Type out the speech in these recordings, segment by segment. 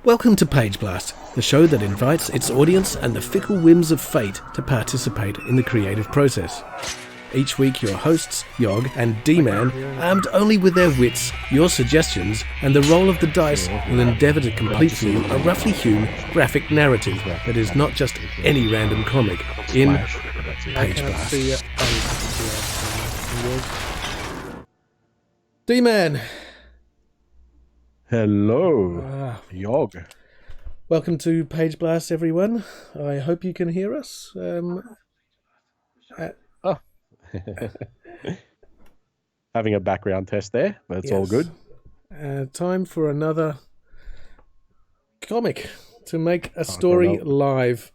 Welcome to PageBlast, the show that invites its audience and the fickle whims of fate to participate in the creative process. Each week your hosts, Yog and D-Man, armed only with their wits, your suggestions, and the roll of the dice, will endeavour to complete for you a roughly hewn graphic narrative that is not just any random comic in PageBlast. D-Man! Hello, Yog. Welcome to PageBlast, everyone. I hope you can hear us. Having a background test there, but it's all good. Time for another comic to make a story live.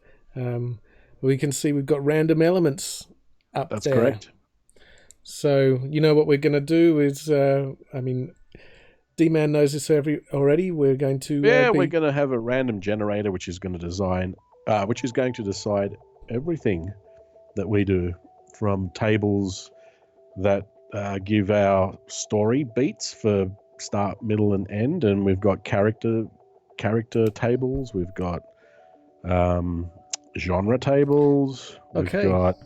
We can see we've got random elements up there. That's correct. So, you know what we're going to do is, D-Man knows this already. We're going to... we're going to have a random generator which is going to decide everything that we do, from tables that give our story beats for start, middle, and end, and we've got character tables, we've got genre tables, we've got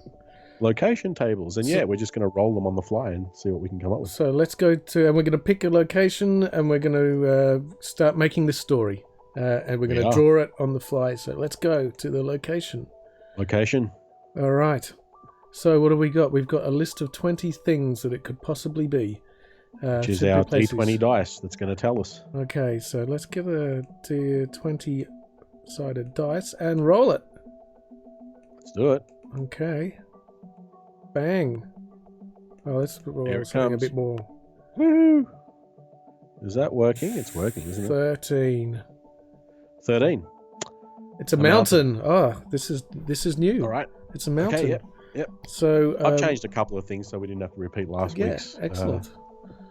location tables, and we're just going to roll them on the fly and see what we can come up with. So let's go to, and we're going to pick a location, and we're going to start making the story, and we're going to draw it on the fly. So let's go to the location. All right. So what have we got? We've got a list of 20 things that it could possibly be. Which is our D20 dice that's going to tell us. Okay, so let's get a D20-sided dice and roll it. Let's do it. Okay. Bang. Oh, let's roll something a bit more. Woo! Is that working? It's working, isn't it? 13. It's a mountain. Oh, this is new. All right. It's a mountain. Okay, yep. So I've changed a couple of things so we didn't have to repeat last week's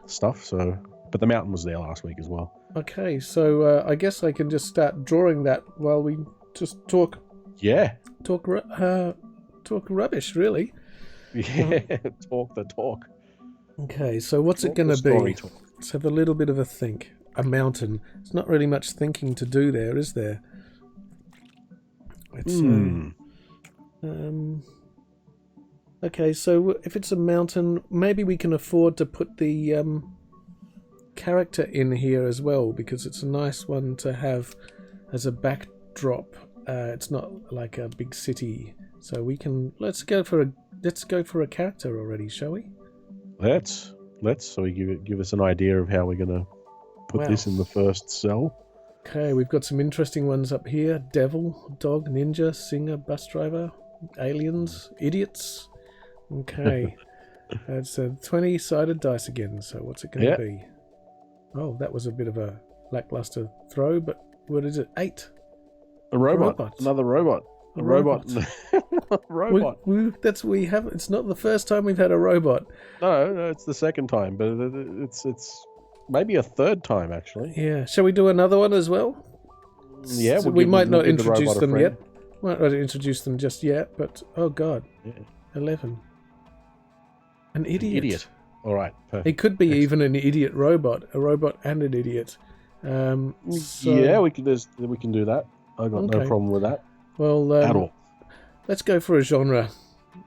stuff. So, but the mountain was there last week as well. Okay, so I guess I can just start drawing that while we just talk. Yeah. Talk rubbish, really. Yeah, talk the talk. Okay, so what's it going to be? Let's have a little bit of a think. A mountain. It's not really much thinking to do there, is there? It's, okay, so if it's a mountain, maybe we can afford to put the character in here as well, because it's a nice one to have as a backdrop. It's not like a big city, so we can. Let's go for a character already, shall we? Let's. So you give us an idea of how we're going to put this in the first cell. Okay, we've got some interesting ones up here: devil, dog, ninja, singer, bus driver, aliens, idiots. Okay, it's a 20-sided dice again. So what's it going to be? Oh, that was a bit of a lackluster throw, but what is it? 8. A robot. Another robot. A robot. Robot. It's not the first time we've had a robot. No, it's the second time, but it's maybe a third time actually. Yeah. Shall we do another one as well? Yeah. So we might not introduce them yet. Might not introduce them just yet, but oh god. Yeah. 11. An idiot. All right. Perfect. It could be even an idiot robot. A robot and an idiot. Yeah, we can do that. I got no problem with that. Well, at all. Let's go for a genre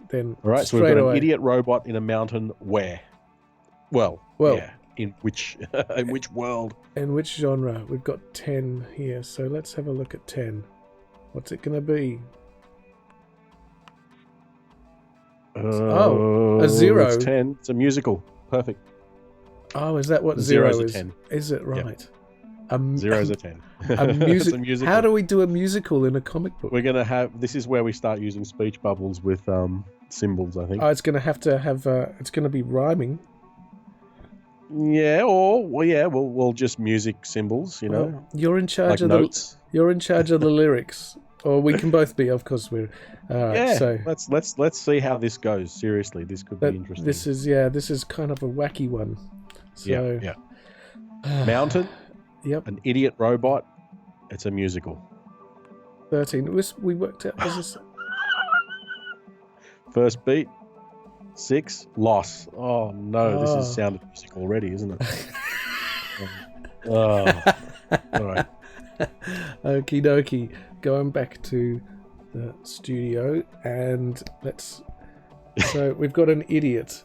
then. All right, so we've got an idiot robot in a mountain where? Well, yeah. In which world? In which genre? We've got 10 here, so let's have a look at 10. What's it going to be? A 0. It's 10. It's a musical. Perfect. Oh, is that what 0 is? 10. Is it right? Yep. 0's a 10. A musical. How do we do a musical in a comic book? We're going to have... This is where we start using speech bubbles with symbols, I think. Oh, it's going to have... it's going to be rhyming. Yeah, we'll just music symbols, you know. Well, you're in charge like of notes. You're in charge of the lyrics. Or we can both be, of course. We're all right. Yeah. So let's see how this goes. Seriously, this could be interesting. This is kind of a wacky one. So, yeah. Mountain. Yep. An idiot robot. It's a musical. 13. We worked out. First beat. 6. Loss. Oh no, this is sounded music already, isn't it? All right. Okie dokie. Going back to the studio, and let's. So we've got an idiot.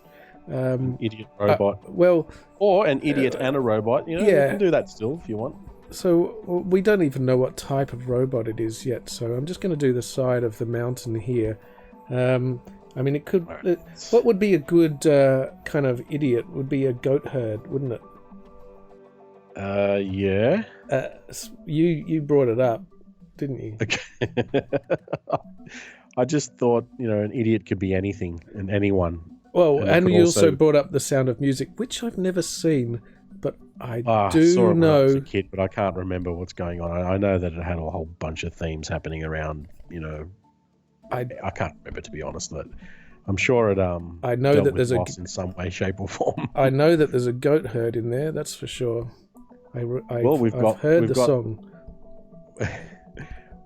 Idiot robot. Well, Or an idiot and a robot. You know, you yeah. can do that still if you want. So we don't even know what type of robot it is yet. So I'm just going to do the side of the mountain here. I mean, it could. What would be a good kind of idiot? Would be a goat herd, wouldn't it? Yeah. You brought it up, didn't you? Okay. I just thought, an idiot could be anything and anyone. Well, and you also brought up The Sound of Music, which I've never seen, but I saw it when I was know. a kid, but I can't remember what's going on. I know that it had a whole bunch of themes happening around. I can't remember, to be honest. But I'm sure it. I know dealt that with there's loss in some way, shape, or form. I know that there's a goat herd in there. That's for sure. I've heard the song.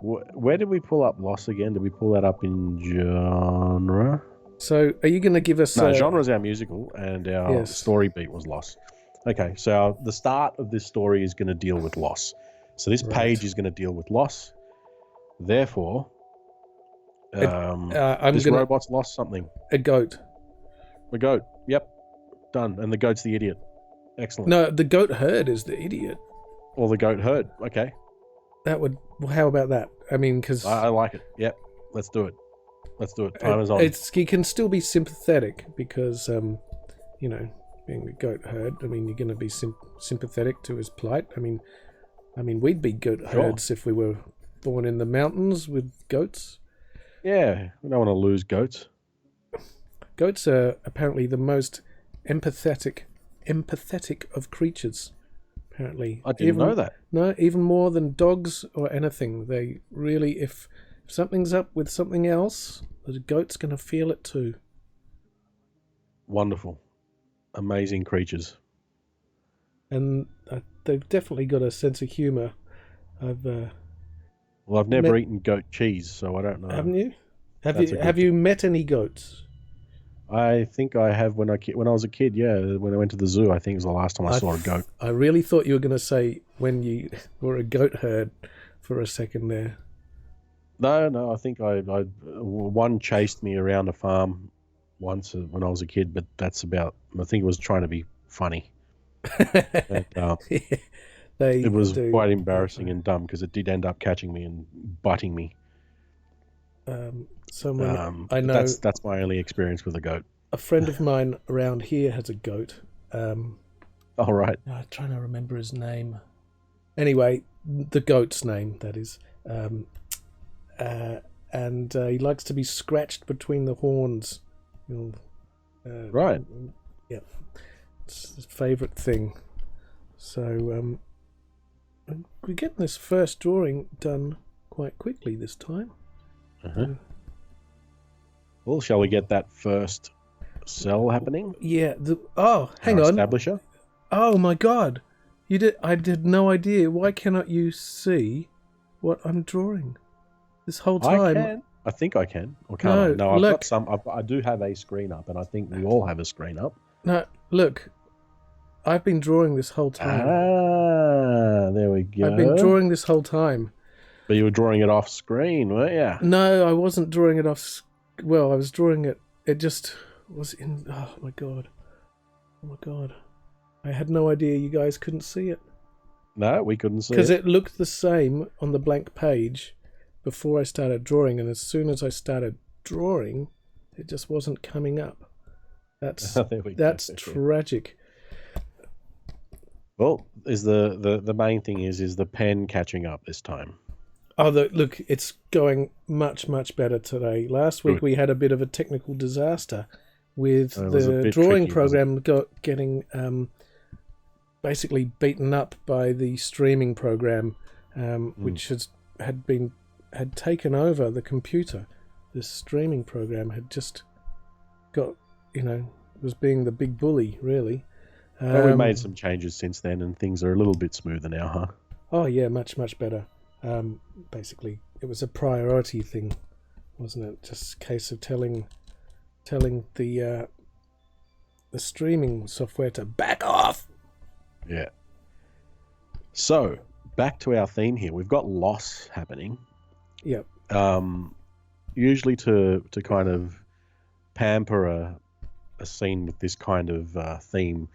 Where did we pull up Loss again? Did we pull that up in genre? So, are you going to give us? No, genre is our musical, and our story beat was Loss. Okay, so the start of this story is going to deal with loss. So this page is going to deal with loss. Therefore, this robot's lost something. A goat. A goat. Yep. Done. And the goat's the idiot. Excellent. No, the goat herd is the idiot. Or the goat herd. Okay. How about that? I mean, because I like it. Yep. Let's do it. Time is on. He can still be sympathetic because, being a goat herd, I mean, you're going to be sympathetic to his plight. I mean, we'd be goat herds if we were born in the mountains with goats. Yeah, we don't want to lose goats. Goats are apparently the most empathetic of creatures. Apparently, I didn't know that. No, even more than dogs or anything. They really, if something's up with something else, the goat's going to feel it too. Wonderful. Amazing creatures. And they've definitely got a sense of humour. I've never eaten goat cheese, so I don't know. Haven't you? Have you met any goats? I think I have when I was a kid. Yeah, when I went to the zoo, I think it was the last time I saw a goat. I really thought you were going to say when you were a goat herd for a second there. No, I think one chased me around a farm once when I was a kid, but that's about. I think it was trying to be funny. And, it was quite embarrassing and dumb because it did end up catching me and biting me. I know that's my only experience with a goat. A friend of mine around here has a goat. All right. I'm trying to remember his name. Anyway, the goat's name, that is. And he likes to be scratched between the horns. Right. Yeah. It's his favourite thing. So we're getting this first drawing done quite quickly this time. Uh-huh. Well, shall we get that first cell happening? Yeah. Hang on. Establisher? Oh my God! I did no idea. Why cannot you see what I'm drawing this whole time? I can. I think I can. Or can't I? No, look. I do have a screen up, and I think we all have a screen up. No, look. I've been drawing this whole time. Ah, there we go. I've been drawing this whole time. But you were drawing it off screen, weren't you? No, I wasn't drawing it off. Well, I was drawing it. It just was in. Oh my God. Oh my God. I had no idea you guys couldn't see it. No, we couldn't see it. Because it looked the same on the blank page before I started drawing, and as soon as I started drawing, it just wasn't coming up. That's tragic. Well, is the main thing is the pen catching up this time? Oh, look, it's going much, much better today. Last week we had a bit of a technical disaster with the drawing program getting basically beaten up by the streaming program, which had taken over the computer. This streaming program had just got, was being the big bully, really. But we made some changes since then, and things are a little bit smoother now, huh? Oh yeah, much, much better. Basically, it was a priority thing, wasn't it? Just a case of telling the streaming software to back off. Yeah. So, back to our theme here. We've got loss happening. Yep. Usually to kind of pamper a scene with this kind of theme,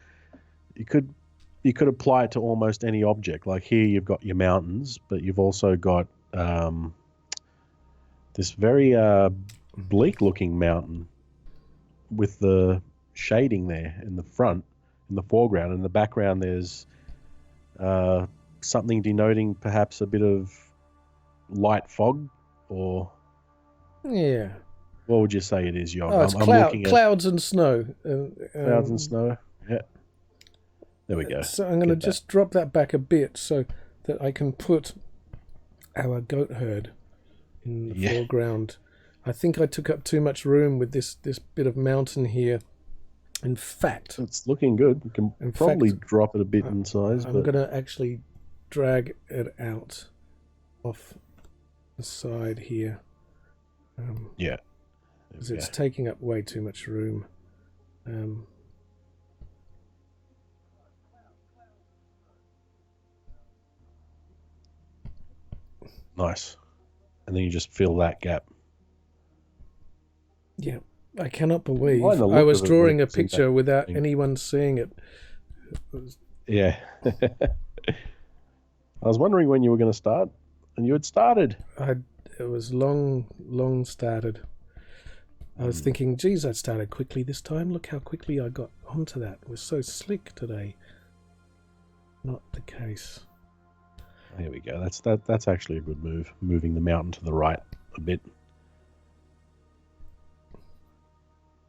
you could apply it to almost any object. Like here, you've got your mountains, but you've also got this very bleak-looking mountain with the shading there in the front, in the foreground. In the background, there's something denoting perhaps a bit of light fog, or Yeah. what would you say it is, Yog? Oh, it's clouds and snow. Clouds and snow. Yeah. There we go. So I'm going to just drop that back a bit so that I can put our goat herd in the foreground. I think I took up too much room with this bit of mountain here. In fact, it's looking good. You can probably drop it a bit in size. I'm going to actually drag it out off the side here. Yeah. Because it's taking up way too much room. Nice. And then you just fill that gap. Yeah. I cannot believe I was drawing a picture without anyone seeing it. Yeah. I was wondering when you were going to start, and you had started. It was long started. I was thinking, geez, I started quickly this time. Look how quickly I got onto that. It was so slick today. Not the case. There we go. That's actually a good move. Moving the mountain to the right a bit.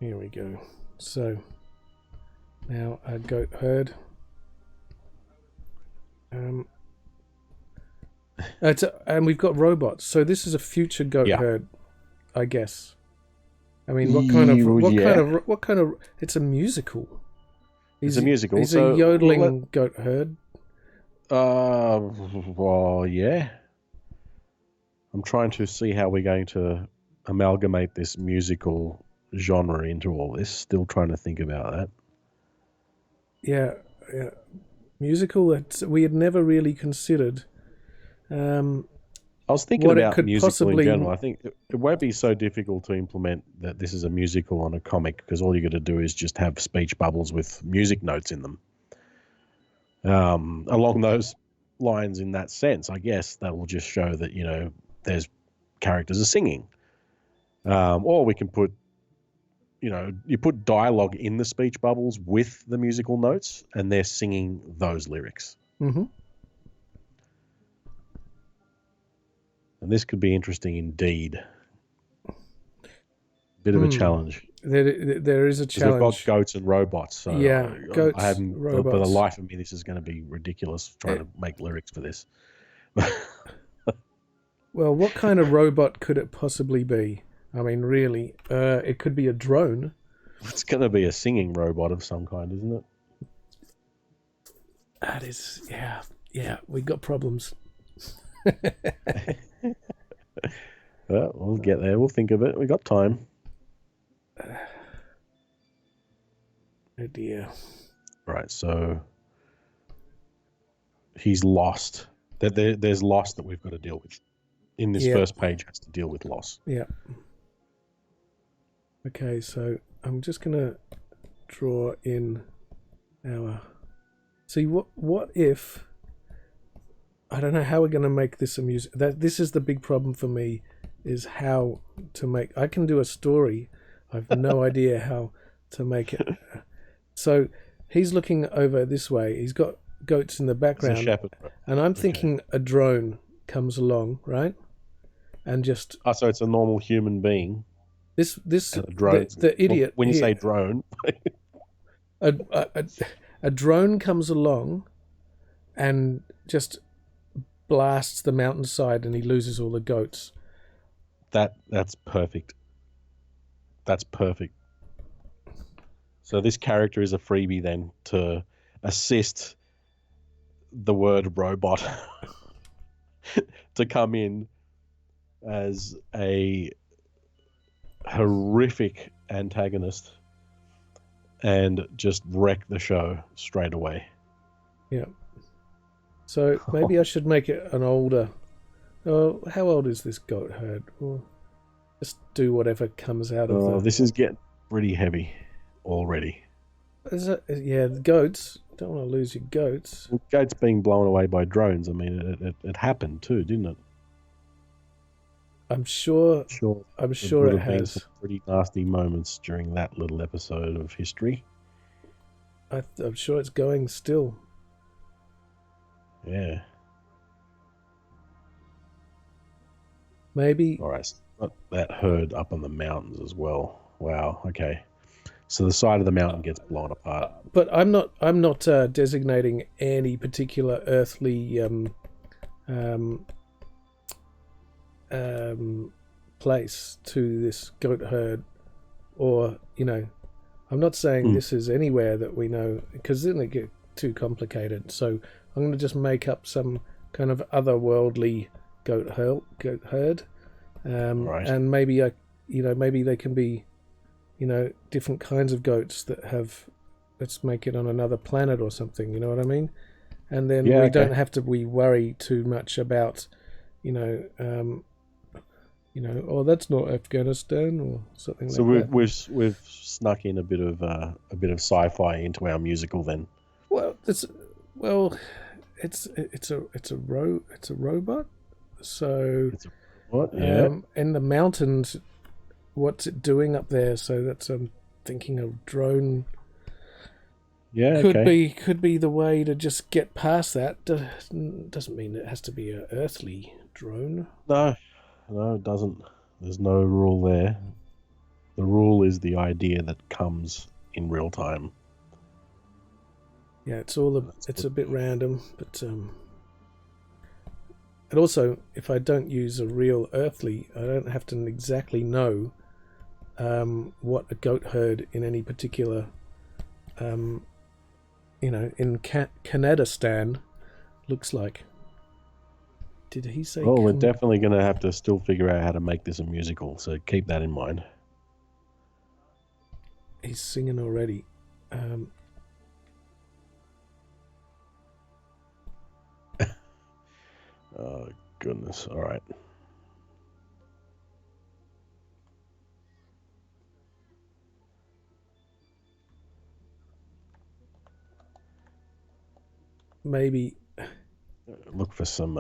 Here we go. So now a goat herd. And we've got robots. So this is a future goat herd, I guess. I mean, what kind of? It's a musical. It's a musical. He's a yodeling goat herd. Well, yeah. I'm trying to see how we're going to amalgamate this musical genre into all this. Still trying to think about that. Yeah. Musical that we had never really considered. I was thinking about musical in general. I think it won't be so difficult to implement that this is a musical on a comic, because all you got to do is just have speech bubbles with music notes in them. Along those lines, in that sense, I guess that will just show that, there's characters are singing. Or we can put, you put dialogue in the speech bubbles with the musical notes, and they're singing those lyrics. Mm-hmm. And this could be interesting indeed. Bit of a challenge. There is a challenge. We've got goats and robots. So goats, I haven't, robots. For the life of me, this is going to be ridiculous trying to make lyrics for this. Well, what kind of robot could it possibly be? I mean, really, it could be a drone. It's going to be a singing robot of some kind, isn't it? That is, yeah, we got problems. Well, we'll get there. We'll think of it. We got time. Oh dear. Right, so he's lost. There's loss that we've got to deal with. In this first page has to deal with loss. Yeah. Okay, so I'm just going to draw in our... See, what if... I don't know how we're going to make this a music... This is the big problem for me, is how to make... I can do a story. I've no idea how to make it. So he's looking over this way. He's got goats in the background. It's a shepherd. And I'm thinking a drone comes along, right? And just... Oh, so it's a normal human being. This the idiot... When you say drone... a drone comes along and just blasts the mountainside, and he loses all the goats. That's perfect. That's perfect. So this character is a freebie then to assist the word robot to come in as a horrific antagonist and just wreck the show straight away. Yeah. So maybe I should make it an older. Oh, how old is this goat herd? Well, just do whatever comes out of Oh, the. this is getting pretty heavy already. Is it, yeah, the goats. Don't want to lose your goats. Gates being blown away by drones. I mean, it happened too, didn't it? I'm sure. Sure. I'm There sure would it have been some has. pretty nasty moments during that little episode of history. I'm sure it's going still. Yeah. Maybe. All right. So got that herd up on the mountains as well. Wow. Okay. So the side of the mountain gets blown apart. But I'm not. I'm not designating any particular earthly um, place to this goat herd, or I'm not saying this is anywhere that we know, because then it get too complicated. So I'm going to just make up some kind of otherworldly goat herd, Right. and maybe maybe they can be, different kinds of goats that have. Let's make it on another planet or something. You know what I mean? And then Yeah, we okay. don't have to worry too much about, oh, that's not Afghanistan or something So like that. we've snuck in a bit of sci-fi into our musical then. Well, it's a robot. So It's a what? Yeah. in the mountains, what's it doing up there? So that's thinking a drone Yeah. Okay. could be the way to just get past that. Doesn't mean it has to be an earthly drone. No, it doesn't. There's no rule there. The rule is the idea that comes in real time. Yeah, it's a bit random, but and also if I don't use a real earthly, I don't have to exactly know what a goat herd in any particular in Canadistan looks like. Did he say? Well, we're definitely going to have to still figure out how to make this a musical, so keep that in mind. He's singing already. Oh, goodness. All right. Maybe. Look for some...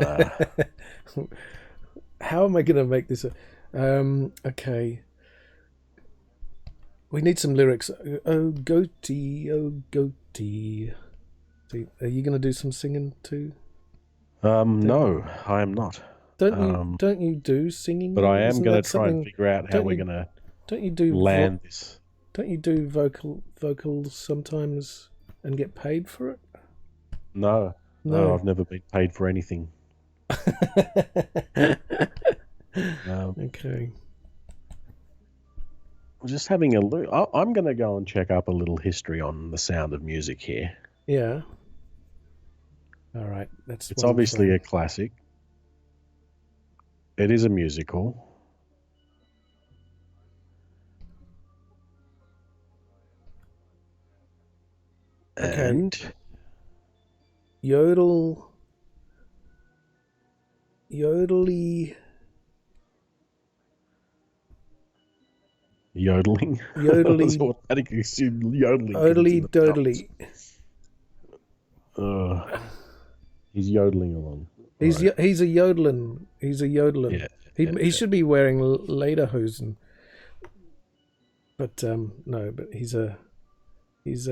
How am I going to make this? Okay. We need some lyrics. Oh, goatee, oh, goatee. See, are you going to do some singing too? no, I am not. Don't you do singing? But I am Isn't going that to try and something- figure out how don't we're you- going to Don't you do land this. Don't you do vocals sometimes and get paid for it? No, No. I've never been paid for anything. Okay. Just having a look. I'm going to go and check up a little history on The Sound of Music here. Yeah. All right. It's obviously a classic. It is a musical. Okay. And Yodely. yodeling. Yodely. I automatically assumed yodeling. Odely dodely. He's yodeling along. He's a yodeling. He's a yodeling. Yeah, He should be wearing lederhosen. But no, but he's a he's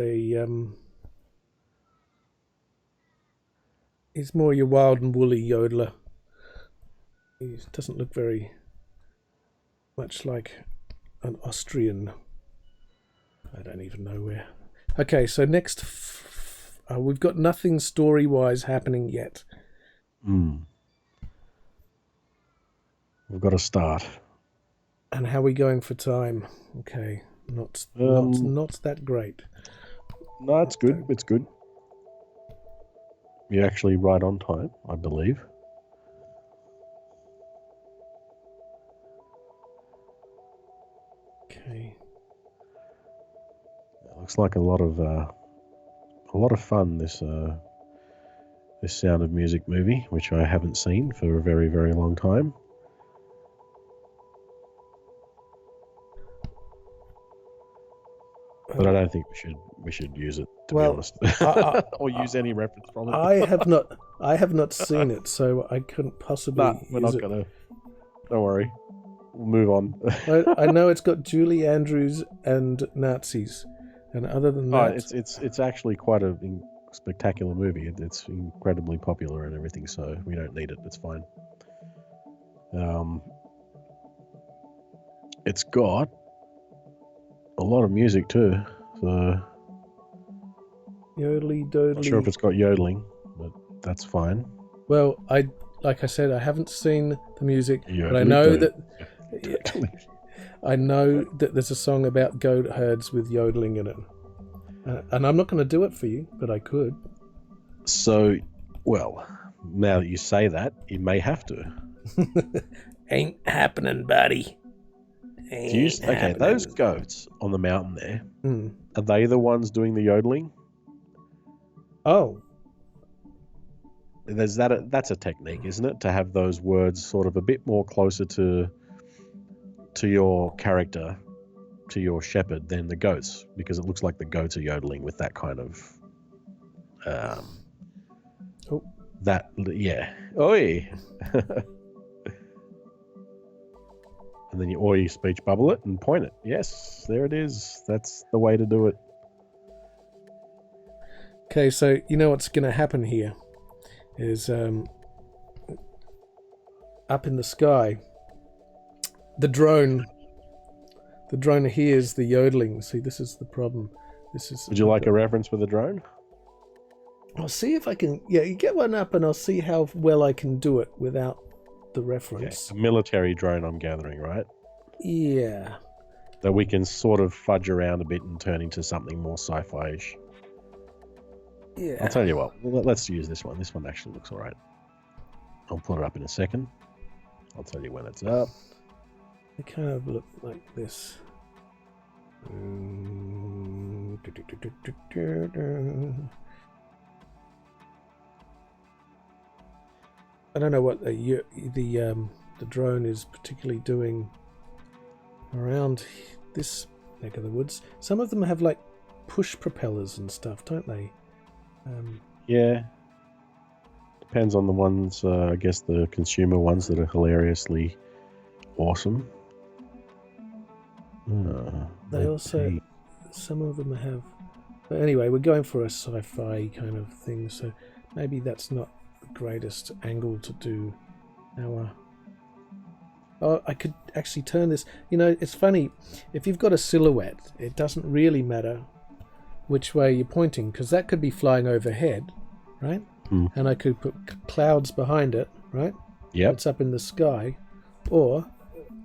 more your wild and woolly yodeler. He doesn't look very much like an Austrian. I don't even know where. Okay, so next, we've got nothing story-wise happening yet. We've got to start. And how are we going for time? Okay, not that great. No, it's good. It's good. You're actually right on time, I believe. Okay. It looks like a lot of fun. This this Sound of Music movie, which I haven't seen for a very, very long time. But I don't think we should use it, to be honest, or use any reference from it. I have not seen it, so I couldn't possibly. Nah, we're not gonna. Don't worry, we'll move on. I know it's got Julie Andrews and Nazis, and other than that, it's actually quite a spectacular movie. It's incredibly popular and everything, so we don't need it. It's fine. It's got a lot of music too, so yodely dodely. Not sure if it's got yodeling, but that's fine. Well, like I said, I haven't seen the music, but I know that there's a song about goat herds with yodeling in it, and I'm not going to do it for you, but I could. So, well, now that you say that, you may have to. Ain't happening, buddy. Okay, those goats on the mountain there, are they the ones doing the yodeling? Oh. That's a technique, isn't it? To have those words sort of a bit more closer to your character, to your shepherd, than the goats, because it looks like the goats are yodeling with that kind of oi. And then you oi speech bubble it and point it. Yes, there it is. That's the way to do it. Okay, so you know what's going to happen here is up in the sky, the drone hears the yodeling. See, this is the problem. Would you like a reference for the drone? I'll see if I can. Yeah, you get one up, and I'll see how well I can do it without the reference. Yeah, a military drone, I'm gathering, right? Yeah. That we can sort of fudge around a bit and turn into something more sci-fi-ish. Yeah. I'll tell you what. Let's use this one. This one actually looks all right. I'll put it up in a second. I'll tell you when it's up. They kind of look like this. I don't know what the drone is particularly doing around this neck of the woods. Some of them have like push propellers and stuff, don't they? Yeah. Depends on the ones, I guess the consumer ones that are hilariously awesome. They also, some of them have... But anyway, we're going for a sci-fi kind of thing, so maybe that's not the greatest angle to do our... Oh, I could actually turn this... You know, it's funny, if you've got a silhouette, it doesn't really matter which way you're pointing, because that could be flying overhead, right? And I could put clouds behind it, right? Yep. It's up in the sky. Or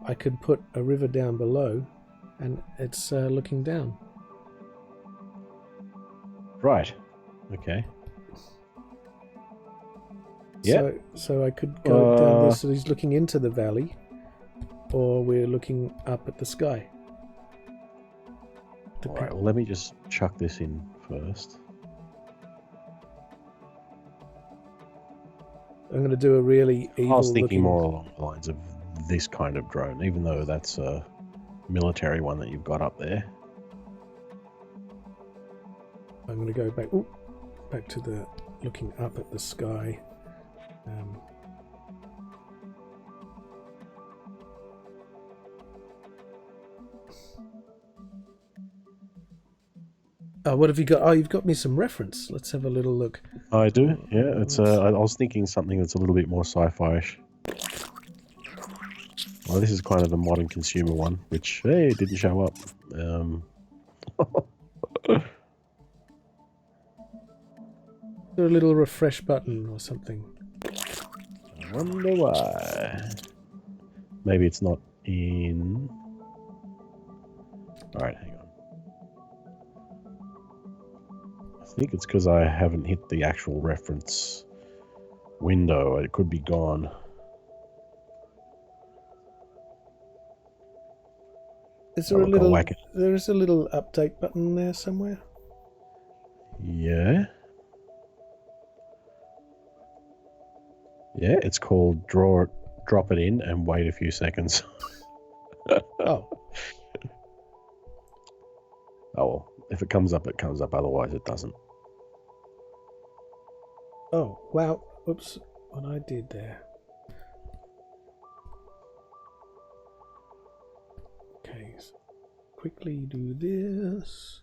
I could put a river down below and it's looking down. Right. Okay. Yeah. So I could go down this, so he's looking into the valley, or we're looking up at the sky. All right, well, let me just chuck this in first. I'm going to do a really evil I was thinking looking... more along the lines of this kind of drone, even though that's a military one that you've got up there. I'm going to go back to the looking up at the sky. What have you got? Oh, you've got me some reference. Let's have a little look. I do, yeah. It's I was thinking something that's a little bit more sci-fi-ish. Well, this is kind of a modern consumer one, which, hey, it didn't show up. Is there a little refresh button or something? I wonder why. Maybe it's not in... Alright, hang on. I think it's because I haven't hit the actual reference window. It could be gone. Is there there is a little update button there somewhere? Yeah. Yeah, it's called drop it in and wait a few seconds. Oh. Oh, well, if it comes up, it comes up. Otherwise, it doesn't. Oh, wow. Oops. What I did there. Okay. So quickly do this.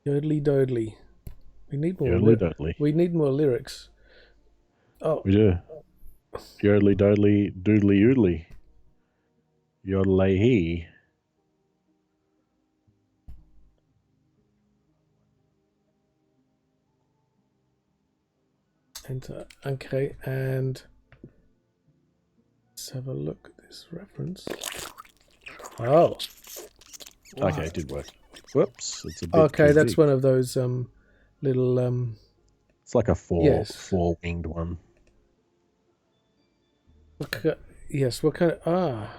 Yodely dodely. We need more. We need more lyrics. Oh, we do. Yodely dodely doodly oodly. Yodelay he. enter. Okay, and let's have a look at this reference. Oh. Okay, it did work. Whoops, it's a bit okay, too that's big. one of those little It's like a four-winged one. Okay, yes, what kind of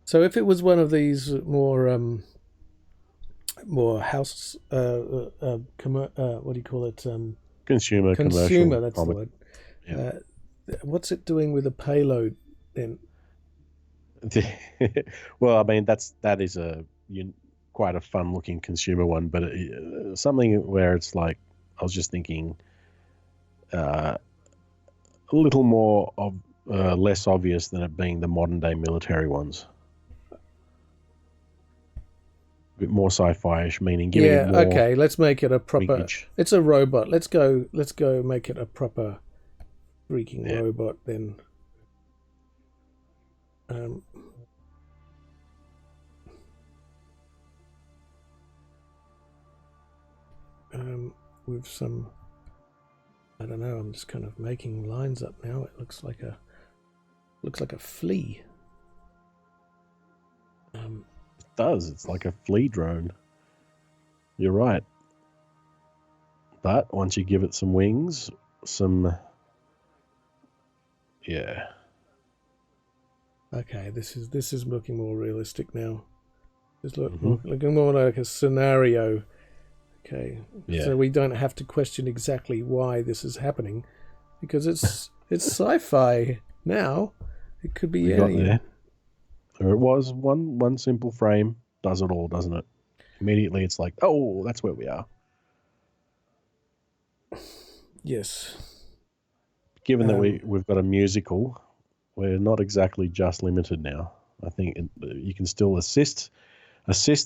so if it was one of these more house what do you call it, Consumer commercial. That's the word. Yeah. What's it doing with a payload then? Well, I mean that is quite a fun looking consumer one, but something where it's like, I was just thinking a little more less obvious than it being the modern day military ones. A bit more sci-fi-ish, meaning giving it more. Okay, let's make it a proper wingage. It's a robot. Let's go make it a proper freaking robot then. With some, I don't know, I'm just kind of making lines up now. It looks like a flea. It does. It's like a flea drone. You're right. But once you give it some wings, Okay, this is looking more realistic now. It's looking more like a scenario. Okay, so we don't have to question exactly why this is happening, because it's sci-fi now. It could be there. Or it was one simple frame does it all, doesn't it? Immediately, it's like, oh, that's where we are. Yes. Given that we've got a musical, we're not exactly just limited now. I think you can still assist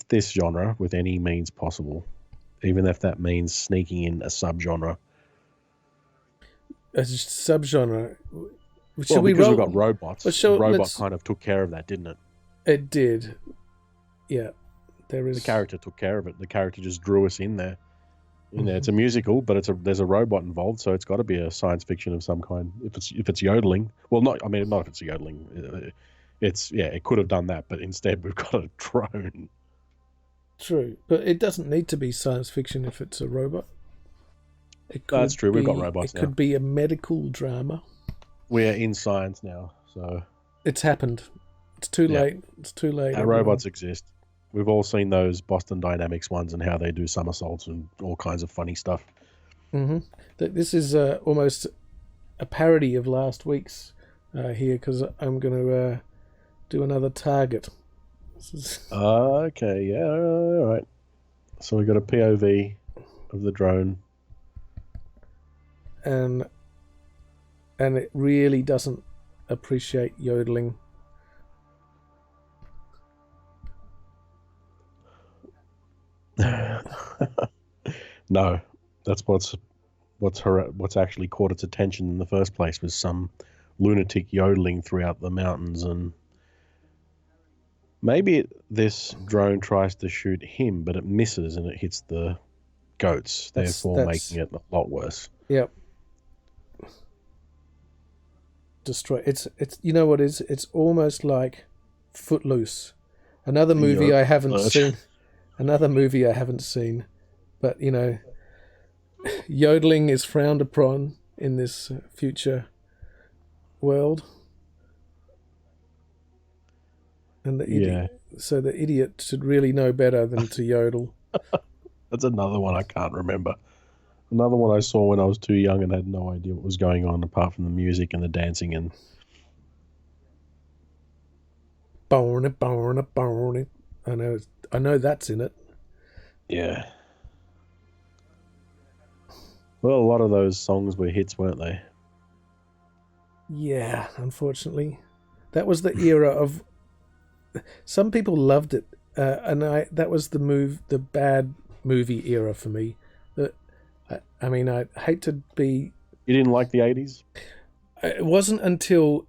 this genre with any means possible, even if that means sneaking in a subgenre. A subgenre. Because we've got robots. The robot kind of took care of that, didn't it? It did. Yeah. The character took care of it. The character just drew us in there. It's a musical, but there's a robot involved, so it's got to be a science fiction of some kind. If it's yodeling, well, not if it's yodeling. It could have done that, but instead we've got a drone. True, but it doesn't need to be science fiction if it's a robot. That's true. We've got robots now. It could be a medical drama. We're in science now, so it's happened. It's too late. It's too late. Our robots exist. We've all seen those Boston Dynamics ones and how they do somersaults and all kinds of funny stuff. This is almost a parody of last week's here, because I'm going to do another target. Okay, yeah, all right. So we've got a POV of the drone. And it really doesn't appreciate yodeling. No, that's what's actually caught its attention in the first place, was some lunatic yodeling throughout the mountains. And maybe this drone tries to shoot him, but it misses and it hits the goats, therefore making it a lot worse. Yep. Destroy. It's you know what it is? It's almost like Footloose, another movie I haven't seen. Another movie I haven't seen, but yodeling is frowned upon in this future world, and the idiot should really know better than to yodel. That's another one I can't remember. Another one I saw when I was too young and had no idea what was going on apart from the music and the dancing and Born it, born it, born it. I know that's in it. yeah. Well, a lot of those songs were hits, weren't they? Yeah, unfortunately, that was the era of. Some people loved it, and that was the bad movie era for me. I mean, I hate to be. You didn't like the 80s? It wasn't until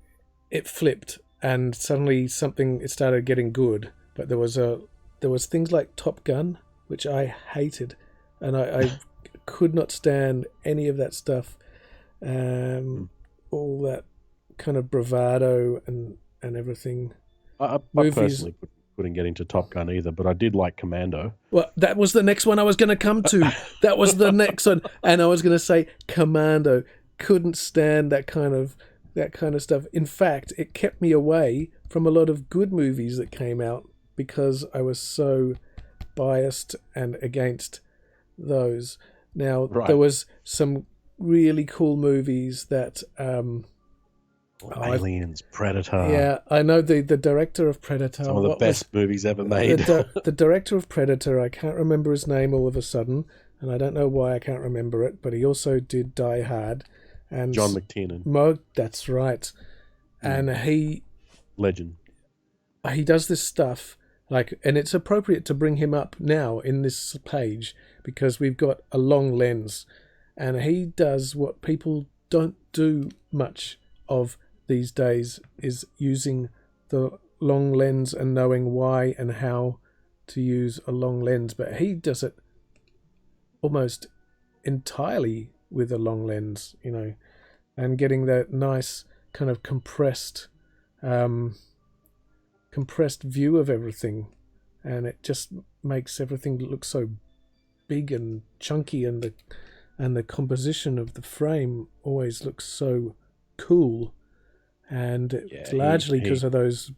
it flipped and suddenly it started getting good. But there was things like Top Gun, which I hated, and I could not stand any of that stuff. All that kind of bravado and everything. I personally couldn't get into Top Gun either, but I did like Commando. Well, that was the next one I was going to come to. That was the next one, and I was going to say Commando. Couldn't stand that kind of stuff. In fact, it kept me away from a lot of good movies that came out because I was so biased and against those. Now, There was some really cool movies that Aliens, Predator. Yeah, I know the director of Predator. Some of the best movies ever made. The director of Predator, I can't remember his name all of a sudden, and I don't know why I can't remember it, but he also did Die Hard. And John McTiernan. That's right. And Legend. He does this stuff, and it's appropriate to bring him up now in this page because we've got a long lens, and he does what people don't do much of these days, is using the long lens and knowing why and how to use a long lens. But he does it almost entirely with a long lens, and getting that nice kind of compressed view of everything, and it just makes everything look so big and chunky, and the composition of the frame always looks so cool, and it's largely because of those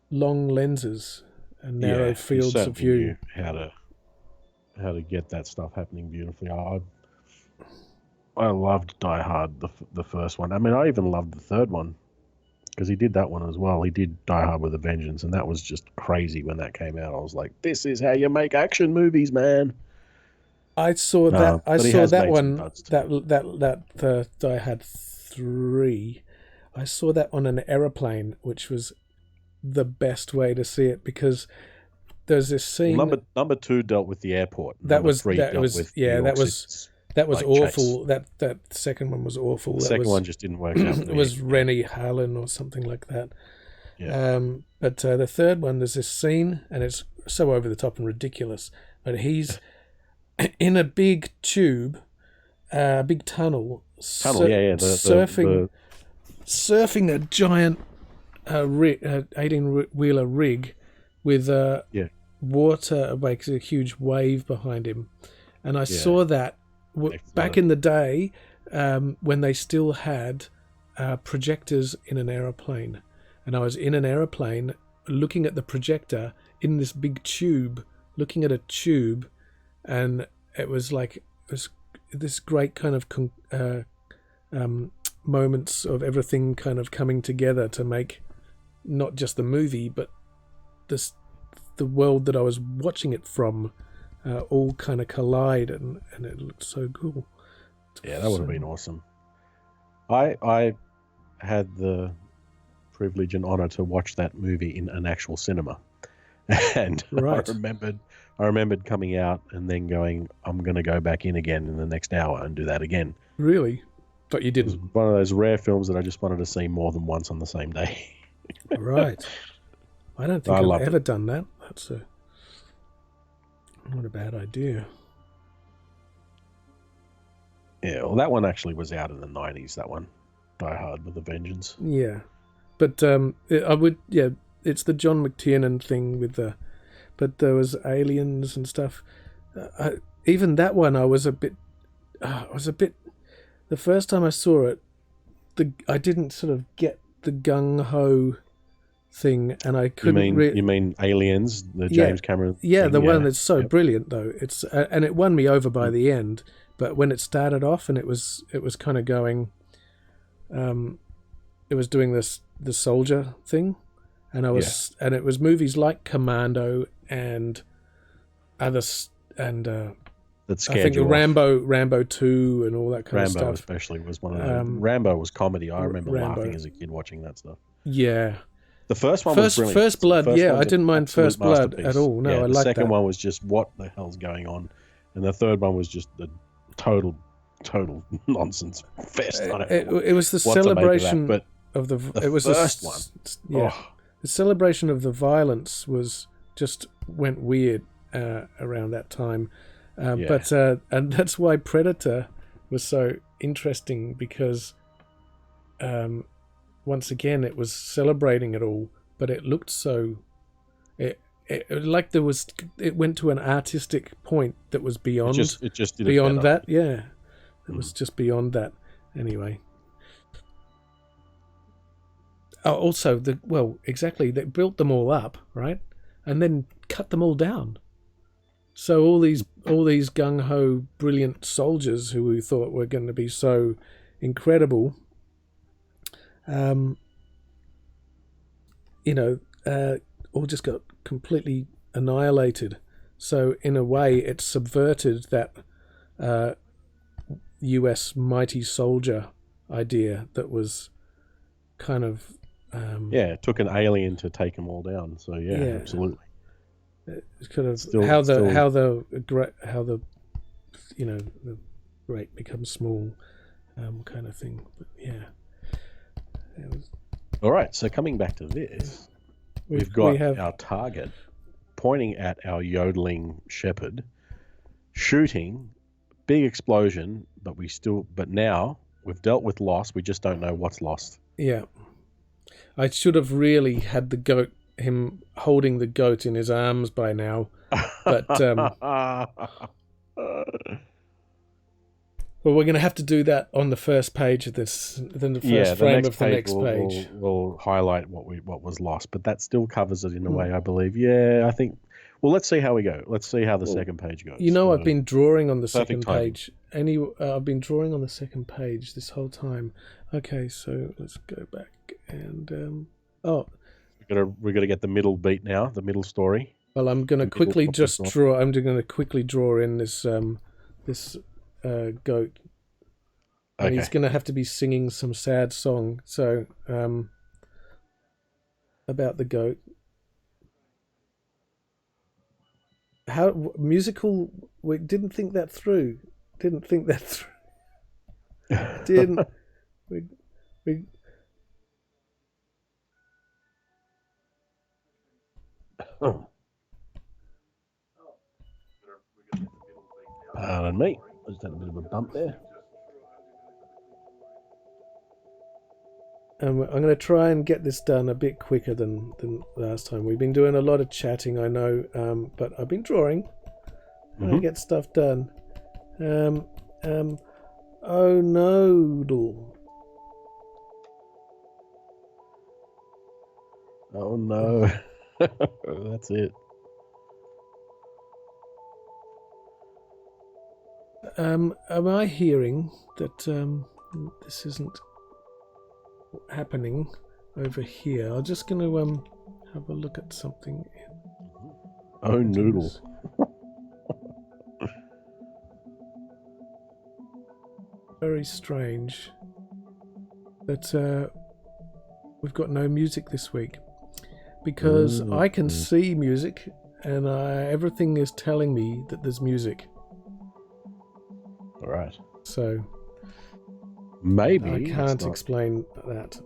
long lenses and narrow fields of view. Knew how to get that stuff happening beautifully. I loved Die Hard, the first one. I mean, I even loved the third one because he did that one as well. He did Die Hard with a Vengeance, and that was just crazy when that came out. I was like, this is how you make action movies, man. I saw that one, the Die Hard 3. I saw that on an aeroplane, which was the best way to see it because there's this scene. Number 2 dealt with the airport. That was awful. That second one was awful. The second one just didn't work out. It was Rennie Harlan or something like that. Yeah. But the third one, there's this scene, and it's so over the top and ridiculous. But he's in a big tube, big tunnel, surfing a giant 18-wheeler rig with water, makes a huge wave behind him. And I saw that back in the day when they still had projectors in an aeroplane. And I was in an aeroplane looking at the projector in this big tube, looking at a tube, and it was this great kind of moments of everything kind of coming together to make not just the movie, but the world that I was watching it from all kind of collide, and it looked so cool. Yeah, that would have been awesome. I had the privilege and honor to watch that movie in an actual cinema, and right. I remembered coming out and then going, I'm going to go back in again in the next hour and do that again. Really? But you didn't. It was one of those rare films that I just wanted to see more than once on the same day. Right. I don't think I've ever done that. That's not a bad idea. Yeah, well, that one actually was out in the 90s, that one. Die Hard with a Vengeance. Yeah. But it's the John McTiernan thing with but there was aliens and stuff. Even that one, I was a bit, the first time I saw it, I didn't sort of get the gung-ho thing, and I You couldn't. mean Aliens, the James Cameron? Yeah, thing? the one that's so Yep. brilliant though. It's and it won me over by the end. But when it started off, and it was kind of going, it was doing the soldier thing, and and it was movies like Commando and others, and That I scared think you the off. Rambo 2 and all that kind of Rambo stuff. especially was one of those. Rambo was comedy. I remember Rambo. laughing as a kid watching that stuff. Yeah. The first one was brilliant. First Blood, The first yeah, one's I didn't an mind absolute First Blood masterpiece. at all. No, yeah, I the liked second that. one was just what the hell's going on, and the third one was just the total nonsense fest. I don't know It was the what to make of that, celebration but of the. the It was first one. Yeah, the celebration of the violence was just went weird around that time, but and that's why Predator was so interesting, because once again it was celebrating it all, but it looked so it like it went to an artistic point that was beyond it just did beyond it better. that. Yeah, it was just beyond that. Anyway. Also, exactly. They built them all up, right, and then cut them all down. So all these gung ho, brilliant soldiers who we thought were going to be so incredible, all just got completely annihilated. So in a way, it subverted that U.S. mighty soldier idea that was kind of. It took an alien to take them all down. So absolutely. It's kind of Still- how still- the the great becomes small, kind of thing. But yeah, All right. So coming back to this, we've got our target pointing at our yodeling shepherd, shooting, big explosion, but now we've dealt with loss. We just don't know what's lost. Yeah. I should have really had him holding the goat in his arms by now, but well, we're going to have to do that on the first page of this, then the first frame of the next page. We'll highlight what was lost, but that still covers it in a way, I believe. Yeah, I think. Well, let's see how we go. Let's see how the second page goes. I've been drawing on the second page. I've been drawing on the second page this whole time. Okay, so let's go back and we're gonna get the middle beat now, the middle story. Well, I'm going to quickly just draw. I'm going to quickly draw in this goat, and he's going to have to be singing some sad song. So about the goat. How musical? We didn't think that through. Didn't we? Pardon me. I just had a bit of a bump there. I'm going to try and get this done a bit quicker than last time. We've been doing a lot of chatting, I know, but I've been drawing. I get stuff done. Oh no. Oh no. That's it. Am I hearing that this isn't happening over here? I'm just going to have a look at something. Oh noodle. Very strange that we've got no music this week, because I can see music and everything is telling me that there's music. All right. So maybe I can't explain that.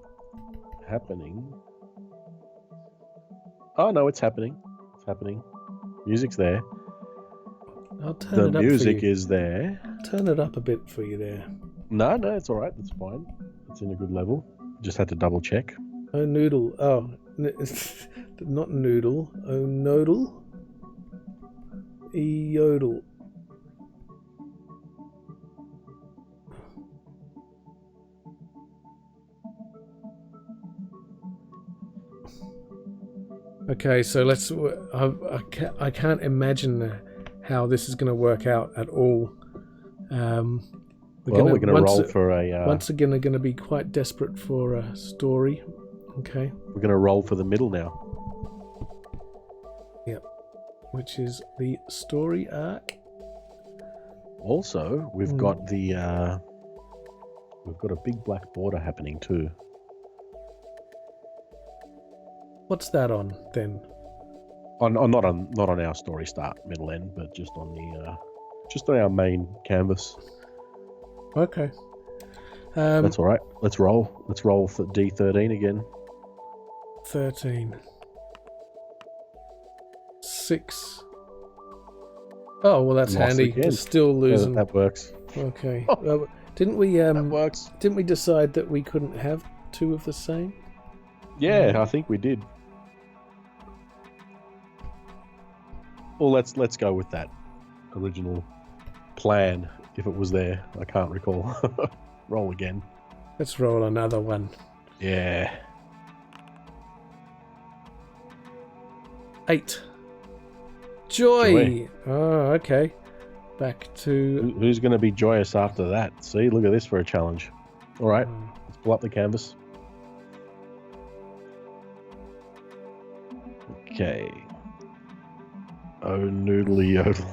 Happening. Oh no, it's happening. It's happening. Music's there. I'll turn it up. The music is there. Turn it up a bit for you there. No, it's all right. That's fine. It's in a good level. Just had to double check. Oh noodle. Oh, not noodle. Oh nodal. Yodel. Okay, so let's. I can't imagine how this is going to work out at all. We're going to roll for a. Once again, we're going to be quite desperate for a story. Okay. We're going to roll for the middle now. Yep. Which is the story arc. Also, we've got the. We've got a big black border happening too. What's that on then? Not on our story start, middle, end, but just on the just on our main canvas. Okay. That's all right. Let's roll. Let's roll for D13 again. 13. 6. Oh well, that's Lost handy. again. We're still losing. Yeah, that works. Okay. Didn't we? That works. Didn't we decide that we couldn't have two of the same? Yeah, I think we did. Well, let's go with that original plan if it was there. I can't recall. Roll again. Let's roll another one. Yeah. 8. Joy. Oh, okay. Back to... Who's going to be joyous after that? See, look at this for a challenge. All right, let's pull up the canvas. Okay. Oh, noodly yodel.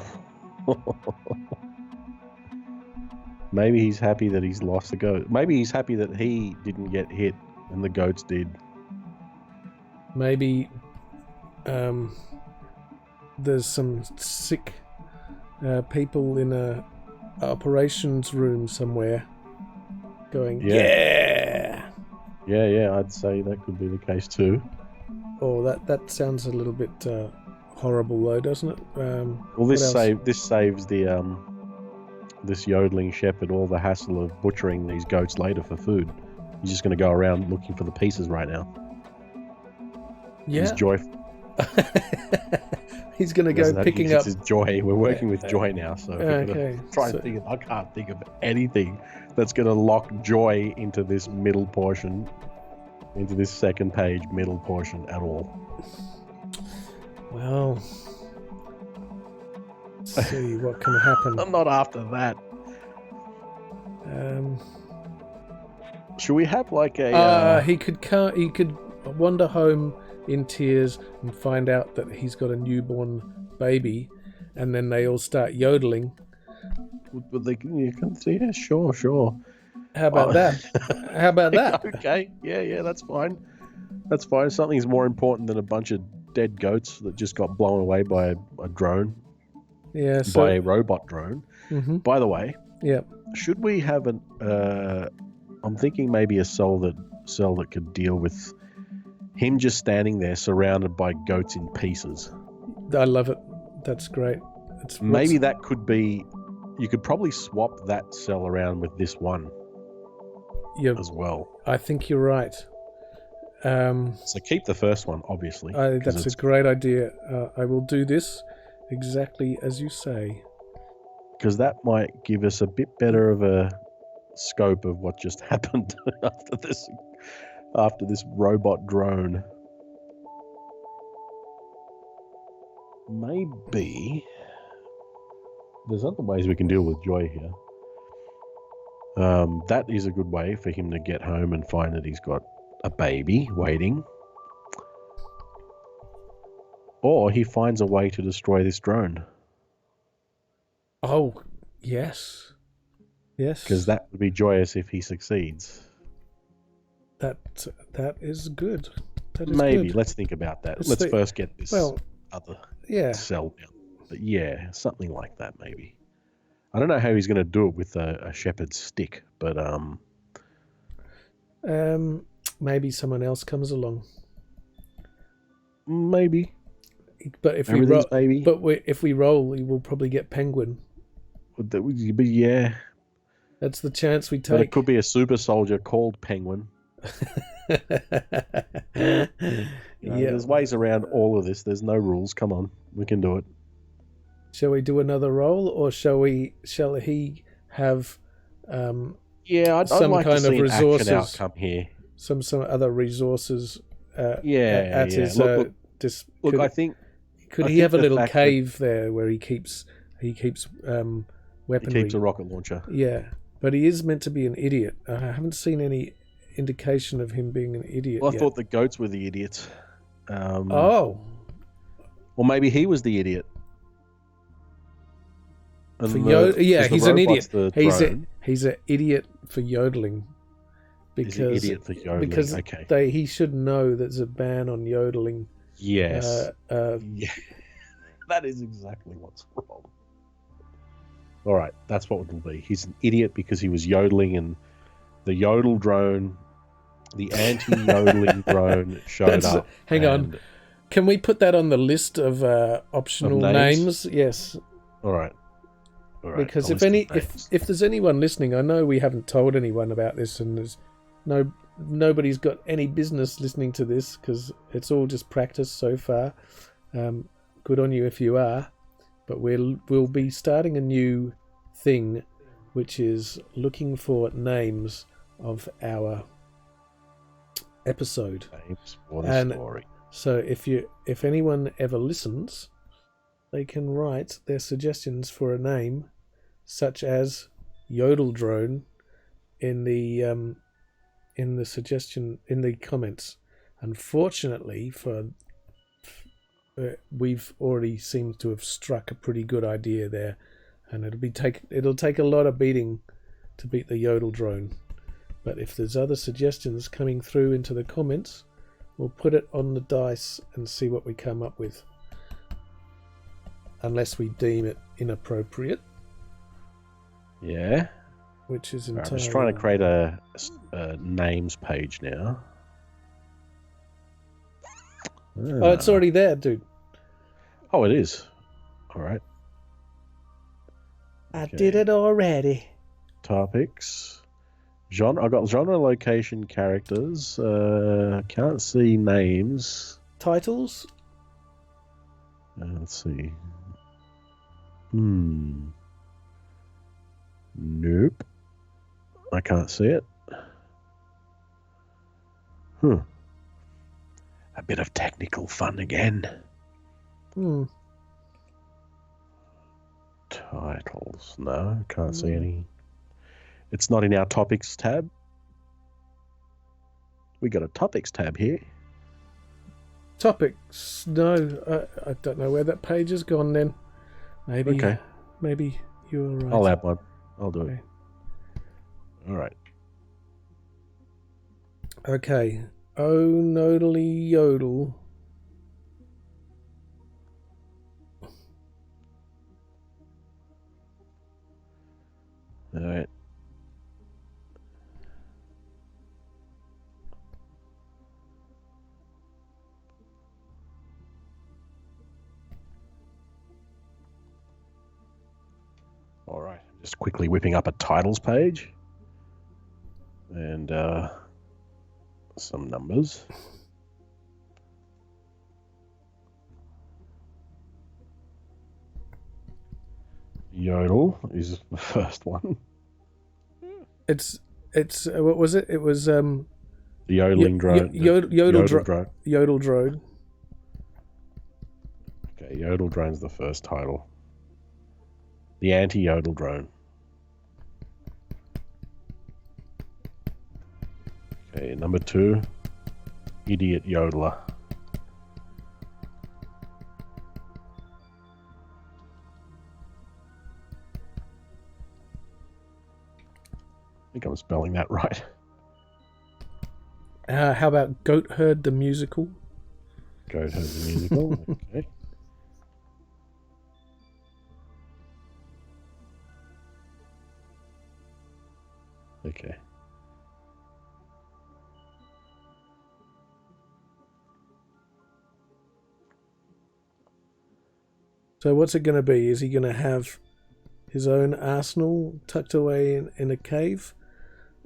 Maybe he's happy that he's lost the goat. Maybe he's happy that he didn't get hit and the goats did. Maybe there's some sick people in a operations room somewhere going, yeah! Yeah, I'd say that could be the case too. Oh, that sounds a little bit horrible though, doesn't it? Well, this saves the this yodeling shepherd all the hassle of butchering these goats later for food. He's just going to go around looking for the pieces right now. Yeah. He's joy. He's going to go picking up. His joy. We're working with joy now, so okay. Try and think. I can't think of anything that's going to lock joy into this middle portion, into this second page middle portion at all. Well, let's see what can happen. I'm not after that. Should we have like a? He could wander home in tears and find out that he's got a newborn baby, and then they all start yodeling. But you can see, yeah, sure. How about that? How about that? Okay, yeah, that's fine. That's fine. Something's more important than a bunch of dead goats that just got blown away by a drone. Yeah, by a robot drone. Mm-hmm. By the way, yeah. Should we have an? I'm thinking maybe a cell that could deal with him just standing there surrounded by goats in pieces. I love it. That's great. Maybe that could be. You could probably swap that cell around with this one. As well. I think you're right. So keep the first one, obviously. That's a great idea. I will do this exactly as you say. Because that might give us a bit better of a scope of what just happened after this robot drone. Maybe there's other ways we can deal with joy here. That is a good way for him to get home and find that he's got a baby waiting. Or he finds a way to destroy this drone. Oh, yes. Yes. Because that would be joyous if he succeeds. That is good. That is Maybe. good. Let's think about that. Let's first get this other cell down. But yeah, something like that maybe. I don't know how he's going to do it with a shepherd's stick, but maybe someone else comes along. Maybe. But if we roll, we will probably get penguin. But yeah, that's the chance we take. But it could be a super soldier called Penguin. There's ways around all of this. There's no rules. Come on, we can do it. Shall we do another roll, or shall he have I'd some like kind to see of resources an action outcome here. Some other resources at his Look, I think could I he think have a the little fact cave there where he keeps he weaponry? keeps a rocket launcher. Yeah, but he is meant to be an idiot. I haven't seen any indication of him being an idiot Well, I yet. thought the goats were the idiots. Oh, Or maybe he was the idiot. And for yeah, because the he's an robot's idiot. the He's an idiot for yodeling. He's an idiot for yodeling. Because Okay. he should know there's a ban on yodeling. Yes. Yeah. That is exactly what's wrong. All right, that's what it'll be. He's an idiot because he was yodeling, and the Yodel drone, the anti-yodeling drone, showed up. Hang on. Can we put that on the list of optional names? Yes. All right. Because if there's anyone listening, I know we haven't told anyone about this, and there's nobody's got any business listening to this because it's all just practice so far. Good on you if you are, but we'll be starting a new thing, which is looking for names of our episode. Names for the story. So if anyone ever listens, they can write their suggestions for a name, such as Yodel drone, in the suggestion in the comments. Unfortunately, we've already seemed to have struck a pretty good idea there, and it'll take a lot of beating to beat the Yodel drone. But if there's other suggestions coming through into the comments, we'll put it on the dice and see what we come up with. Unless we deem it inappropriate. Yeah. Which is entirely... I'm just trying to create a names page now. Oh, it's already there, dude. Oh, it is. All right. I did it already. Topics. Genre. I've got genre, location, characters. Can't see names. Titles? Let's see. Nope. I can't see it. A bit of technical fun again. Titles. No, can't see any. It's not in our topics tab. We got a topics tab here. Topics? No, I don't know where that page has gone then. Maybe you're right. I'll add one. I'll do it. All right. Okay. Oh, nodally yodel. All right. All right. Just quickly whipping up a titles page. And some numbers. Yodel is the first one. It's what was it? It was the yodeling drone. Yodel drone. Yodel drone. Okay, Yodel drone's the first title. The anti-Yodel drone. Okay, number 2, idiot yodeler. I think I'm spelling that right. How about Goat Herd the musical? Goat Herd the musical. Okay. Okay. So what's it going to be? Is he going to have his own arsenal tucked away in a cave?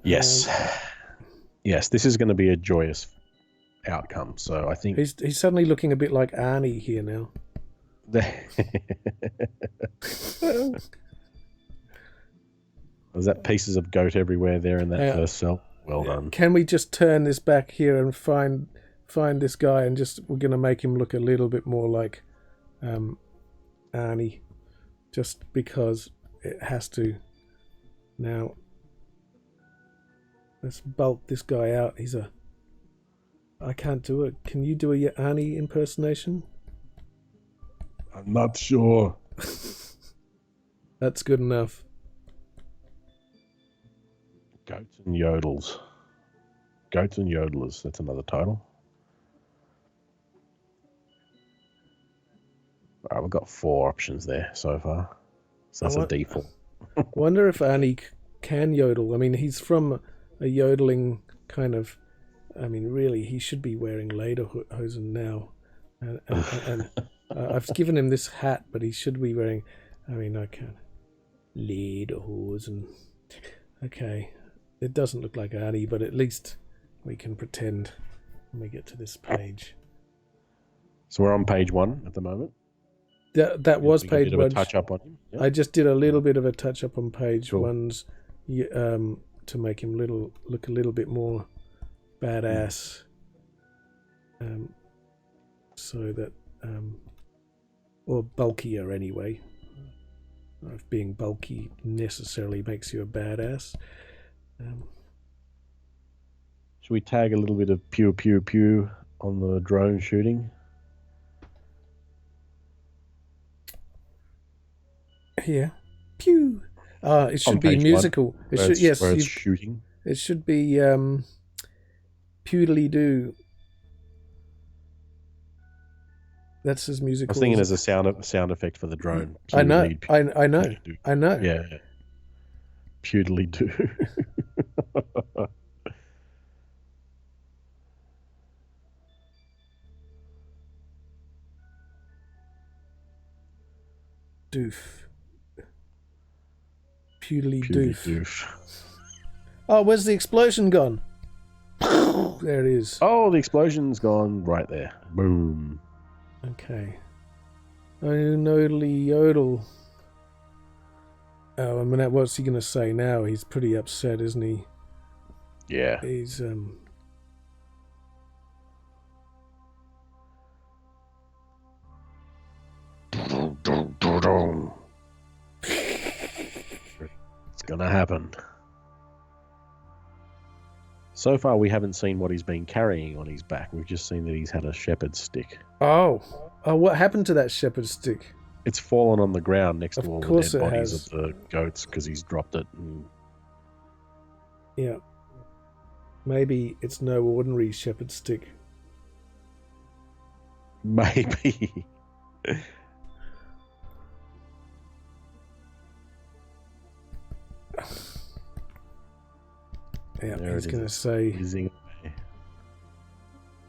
Yes. Yes, this is going to be a joyous outcome. So I think he's suddenly looking a bit like Arnie here now. Was that pieces of goat everywhere there in that first cell? Well done. Can we just turn this back here and find find this guy and we're going to make him look a little bit more like Arnie, just because it has to. Now, let's bulk this guy out. I can't do it. Can you do a Arnie impersonation? I'm not sure. That's good enough. Goats and Yodels. Goats and Yodelers. That's another title. All right, we've got 4 options there so far. So that's a default. Wonder if Arnie can yodel. I mean, he's from a yodeling kind of... I mean, really, he should be wearing lederhosen now. And I've given him this hat, but he should be wearing... I mean, I can't... Lederhosen. Okay. It doesn't look like Arnie, but at least we can pretend when we get to this page. So we're on page 1 at the moment. That was page 1. Touch up on him. Yep. I just did a little bit of a touch up on page 1's to make him look a little bit more badass, so that or bulkier anyway. If being bulky necessarily makes you a badass. Should we tag a little bit of pew pew pew on the drone shooting? Yeah, pew. It should be musical. It should, yes, where it's shooting. It should be pewdly doo. That's as musical. I was thinking as a sound effect for the drone. I know. Yeah. Pewdly doo. Doof. Pewdly doof. Oh, where's the explosion gone? There it is. Oh, the explosion's gone right there. Boom. Okay. Oh, nodally yodel. Oh, I mean, what's he going to say now? He's pretty upset, isn't he? Yeah. He's, It's gonna happen. So far, we haven't seen what he's been carrying on his back. We've just seen that he's had a shepherd's stick. Oh, what happened to that shepherd's stick? It's fallen on the ground next to all the dead bodies has. of the goats because he's dropped it. And... Yeah. Maybe it's no ordinary shepherd's stick. Maybe. Yeah, there he's going to say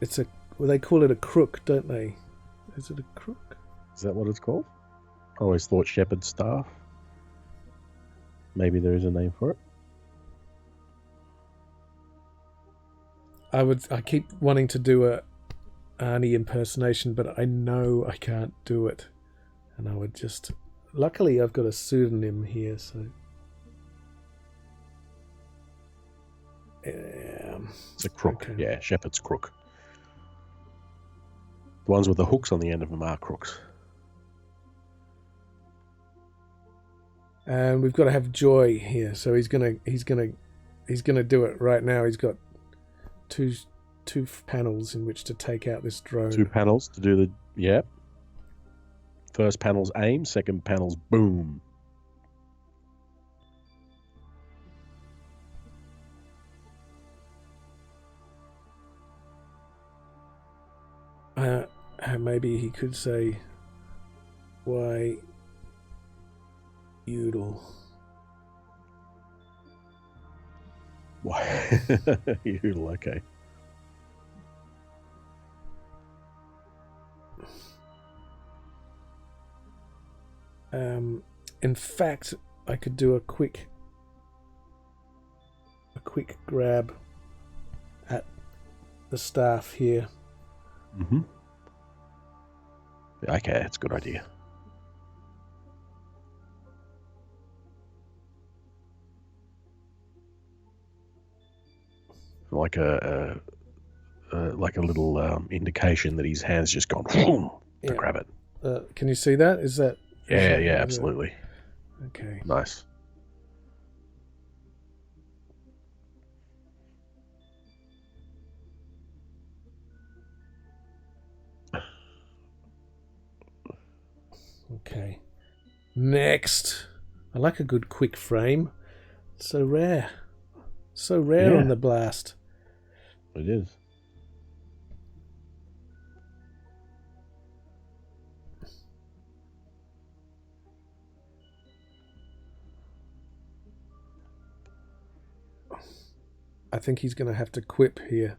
it's a... Well, they call it a crook, don't they? Is it a crook? Is that what it's called? I always thought shepherd's staff. Maybe there is a name for it. I keep wanting to do a Arnie impersonation, but I know I can't do it. And I would just... Luckily, I've got a pseudonym here, so... It's a crook. Okay. Yeah, shepherd's crook. The ones with the hooks on the end of them are crooks. And we've got to have Joy here, so he's gonna do it right now. He's got two panels in which to take out this drone. 2 panels to do the... Yeah. First panel's aim, second panel's boom. Maybe he could say, "Why, Yodel." Why, Yodel? Okay. In fact, I could do a quick grab at the staff here. Mm-hmm. Okay, that's a good idea. Like a like a little indication that his hand's just gone to grab it. Can you see that? Is that? Yeah, absolutely. Okay. Nice. Okay. Next. I like a good quick frame. So rare. So rare on the Blast. It is. I think he's going to have to quip here.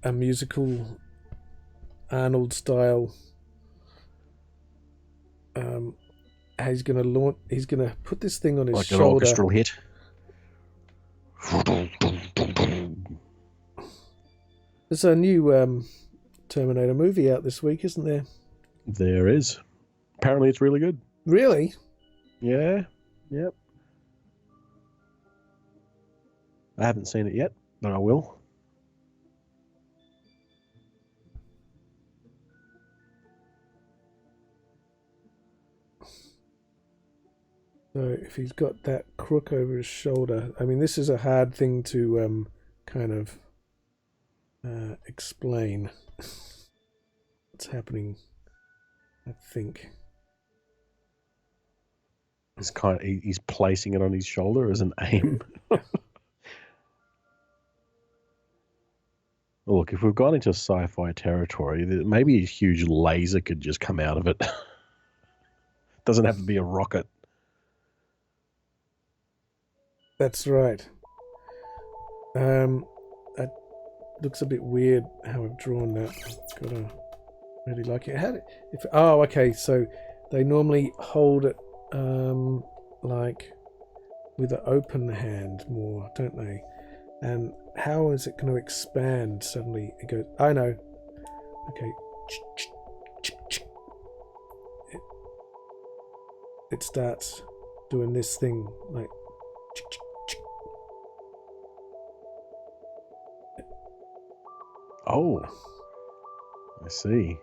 A musical Arnold style. He's going to put this thing on his like shoulder. An orchestral hit. There's a new Terminator movie out this week, isn't there? There is. Apparently it's really good. Really? Yeah. Yep. I haven't seen it yet, but I will. So if he's got that crook over his shoulder, I mean, this is a hard thing to kind of explain what's happening, I think. He's placing it on his shoulder as an aim. Look, if we've gone into sci-fi territory, maybe a huge laser could just come out of it. Doesn't have to be a rocket. That's right. It looks a bit weird how I've drawn that. Gotta really like it. Okay. So they normally hold it like with an open hand more, don't they? And how is it going to expand suddenly? It goes. I know. Okay. It starts doing this thing like. Oh, I see.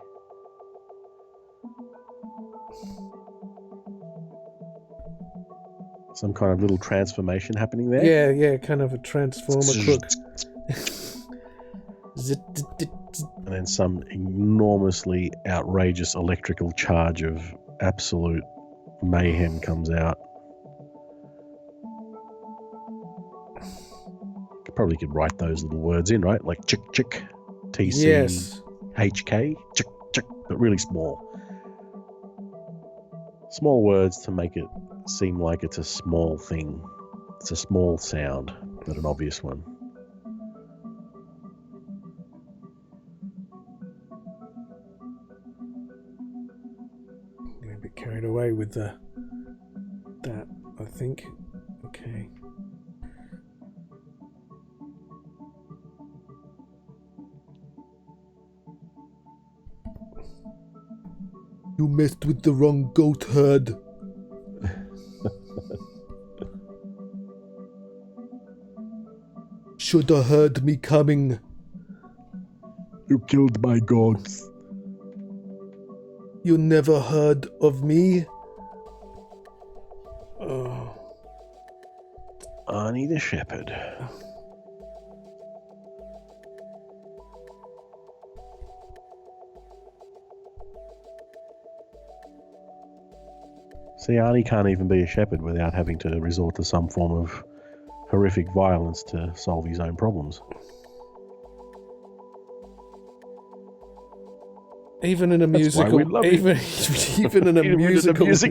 Some kind of little transformation happening there? Yeah, kind of a transformer crook. And then some enormously outrageous electrical charge of absolute mayhem comes out. Probably could write those little words in, right? Like chick chick, TC, yes. HK, chick chick, but really small. Small words to make it seem like it's a small thing. It's a small sound, but an obvious one. A bit carried away with that, I think. Okay. You messed with the wrong goat herd. Should have heard me coming. You killed my goats. You never heard of me? Oh. Arnie the Shepherd. See, Arnie can't even be a shepherd without having to resort to some form of horrific violence to solve his own problems. Even in a musical. Why we love even in a musical. Yeah.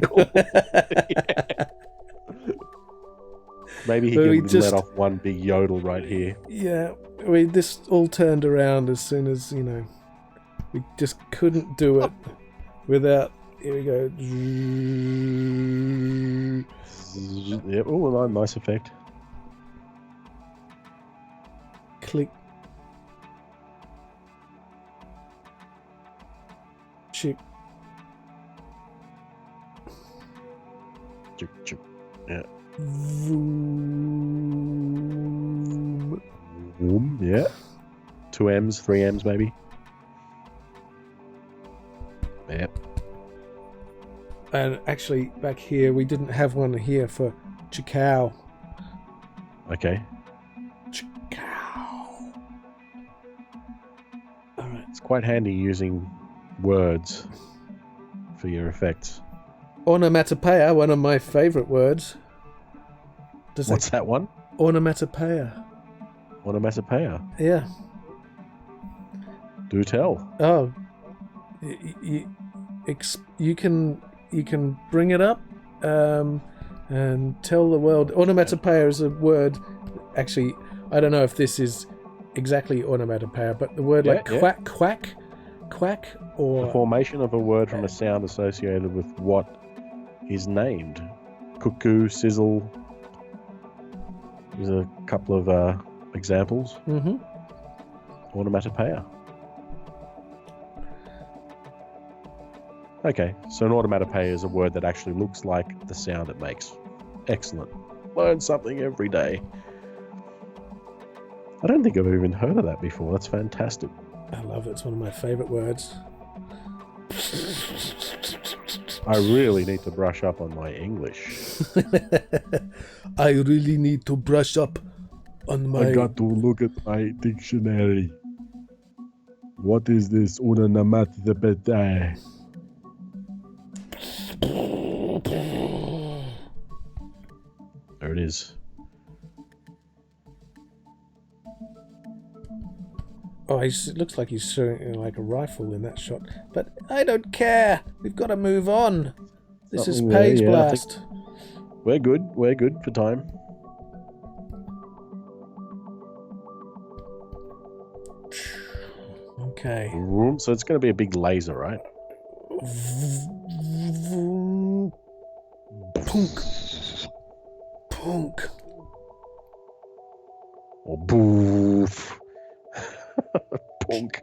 Maybe he can let off one big yodel right here. Yeah, this all turned around as soon as, we just couldn't do it without. Here we go. Yep. Oh, nice effect. Click. Chick. Chick, chick. Yeah. Vroom. Yeah. 2 M's, 3 M's maybe. Yep. And actually, back here, we didn't have one here for Chicao. Okay. Chicao. All right. It's quite handy using words for your effects. Onomatopoeia, one of my favourite words. What's that one? Onomatopoeia. Onomatopoeia. Yeah. Do tell. Oh, you can bring it up and tell the world. Onomatopoeia is a word. Actually, I don't know if this is exactly onomatopoeia, but the word quack, quack, or the formation of a word from a sound associated with what is named. Cuckoo, sizzle. There's a couple of examples. Mm-hmm. Onomatopoeia. Okay, so an onomatopoeia is a word that actually looks like the sound it makes. Excellent. Learn something every day. I don't think I've even heard of that before. That's fantastic. I love it. It's one of my favourite words. I really need to brush up on my English. I really need to brush up on my... I got to look at my dictionary. What is this onomatopoeia? There it is. Oh, it looks like he's shooting like a rifle in that shot. But I don't care. We've got to move on. This is PageBlast. We're good. We're good for time. Okay. So it's going to be a big laser, right? Punk. Punk. Or boof. Punk.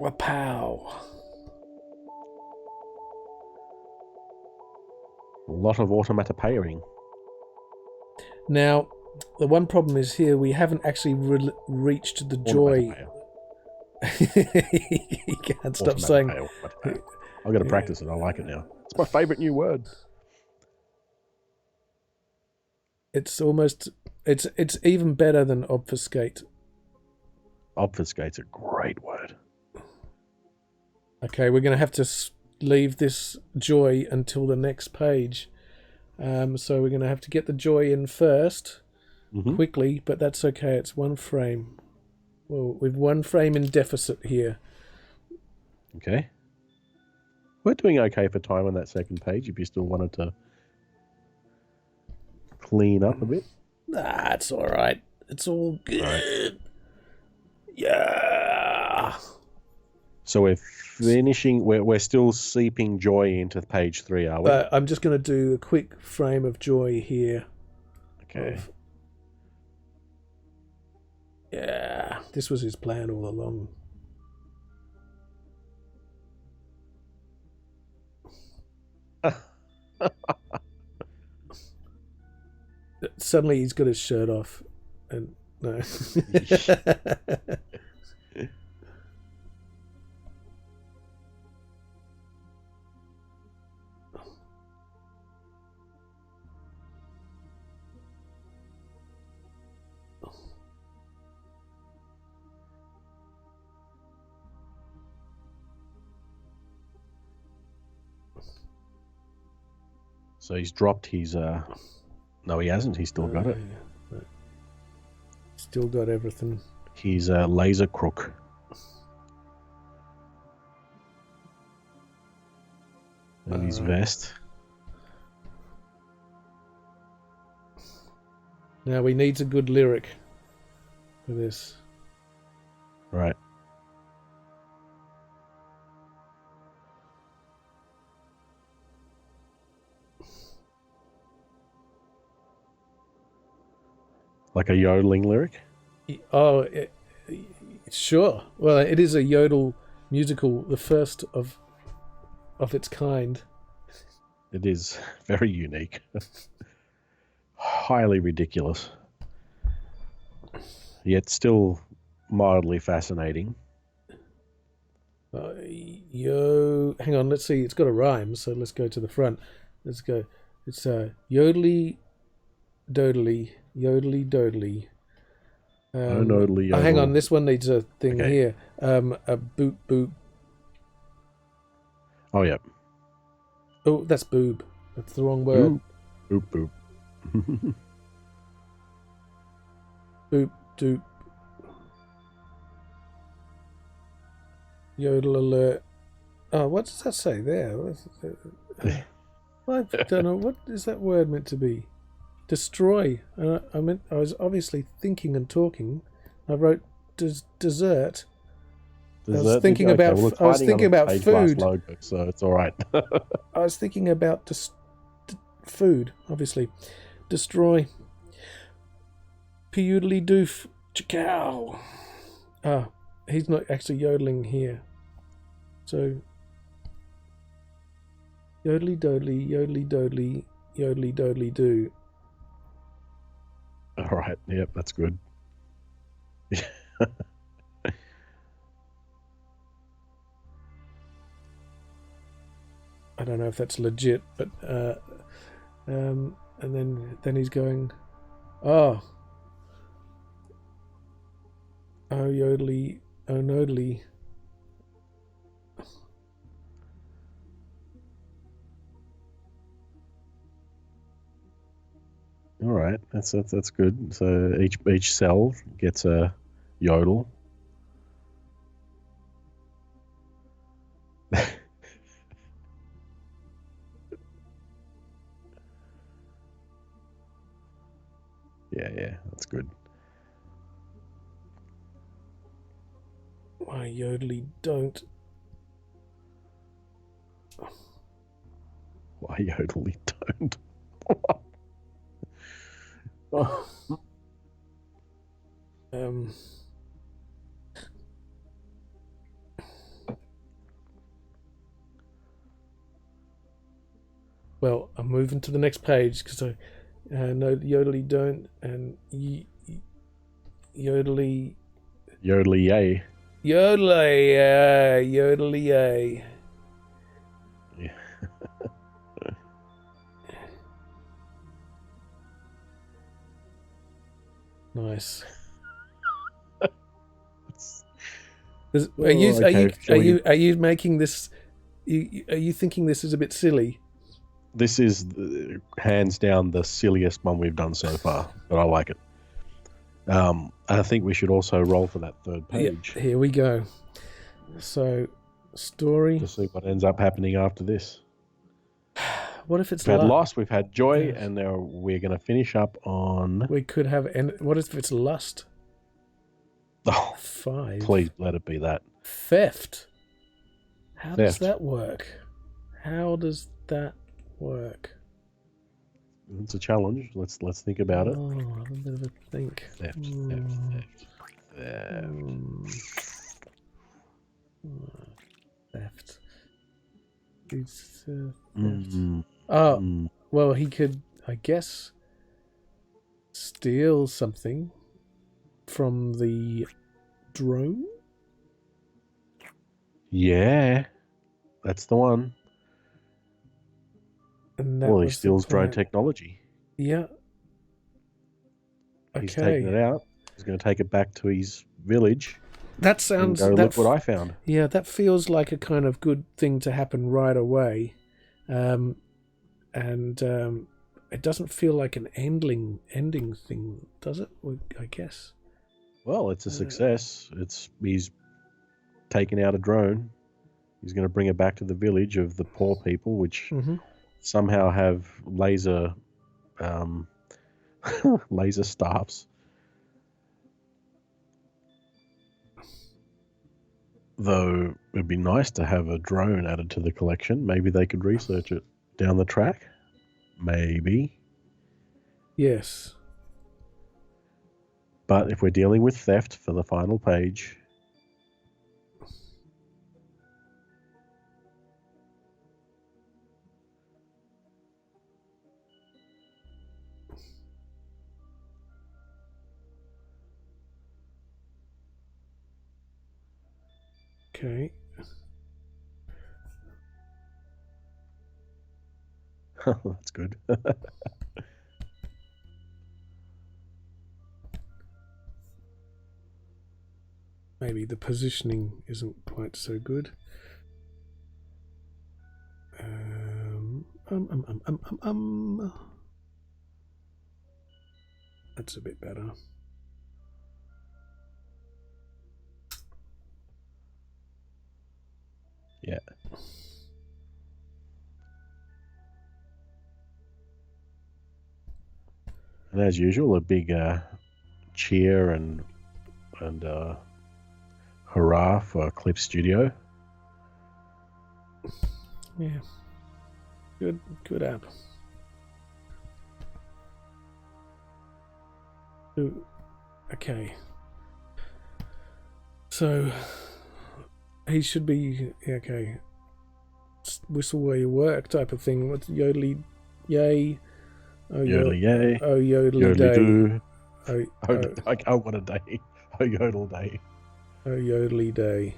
Wapow. A lot of onomatopoeiaing. Now, the one problem is here we haven't actually reached the joy. He can't stop saying. I've got to practice it. I like it now. It's my favourite new word. It's almost. It's even better than obfuscate. Obfuscate's a great word. Okay, we're going to have to leave this joy until the next page. So we're going to have to get the joy in first, quickly, but that's okay. It's one frame. Well, we've one frame in deficit here. Okay. We're doing okay for time on that second page if you still wanted to clean up a bit. Nah, it's all right. It's all good. All right. Yeah. So we're finishing. We're still seeping joy into page 3, are we? I'm just going to do a quick frame of joy here. Okay. Yeah, this was his plan all along. Suddenly he's got his shirt off, and no. So he's dropped his... No, he hasn't. He's still got it. Yeah. Still got everything. He's a laser crook. And his vest. Now we need a good lyric for this. Right. Like a yodeling lyric? Oh, sure. Well, it is a Yodel musical, the first of its kind. It is very unique. Highly ridiculous. yet still mildly fascinating. Hang on, let's see. It's got a rhyme, so let's go to the front. Let's go. It's yodely, dodely, yodely, dodely. Hang on, this one needs a thing here. A boop boop. Oh, yeah. Oh, that's boob. That's the wrong word. Boop, boop. Boop, doop. Yodel alert. Oh, what does that say there? I don't know. What is that word meant to be? Destroy. I was obviously thinking and talking. I wrote dessert. I was thinking about food. Logo, so it's all right. I was thinking about food, obviously. Destroy. Pewdly doof. Chicow. Ah, he's not actually yodeling here. So, yodely dodely, yodely dodely, yodely dodely doo. All right. Yep, that's good. I don't know if that's legit, but and then he's going, oh yodely, oh nodely. All right, that's good. So each cell gets a yodel. Yeah, that's good. Why yodely don't? Why yodely don't? Well, I'm moving to the next page because I know yodely don't and yodely. Yodely yay. Yodely, yodely, yay. Yeah. Nice. Are you making this? Are you thinking this is a bit silly? This is hands down the silliest one we've done so far, but I like it. I think we should also roll for that third page. Yeah, here we go. So, story. To see what ends up happening after this. What if it's we've had loss, we've had joy, yes. And now we're going to finish up on... We could have... What if it's lust? Oh, 5. Please let it be that. Theft. How does that work? How does that work? It's a challenge. Let's think about it. Oh, have a bit of a think. Theft. Theft. It's theft. Well, he could, I guess, steal something from the drone? Yeah, that's the one. And well, he steals drone technology. Yeah. Okay. He's taking it out. He's going to take it back to his village. That sounds... look what I found. Yeah, that feels like a kind of good thing to happen right away. And it doesn't feel like an ending thing, does it? I guess. Well, it's a success. He's taken out a drone. He's going to bring it back to the village of the poor people, which somehow have laser staffs. Though it'd be nice to have a drone added to the collection. Maybe they could research it down the track. Maybe. Yes. But if we're dealing with theft for the final page... Okay. That's good. Maybe the positioning isn't quite so good. That's a bit better. Yeah. And as usual, a big cheer and hurrah for Clip Studio. Yeah. Good app. Ooh, okay. So he should be okay. Whistle where you work type of thing. What's Yodely yay? Oh Yodely yay. Oh Yodely Yodely day. do. Oh What a day. Oh Yodel day. Oh Yodely day.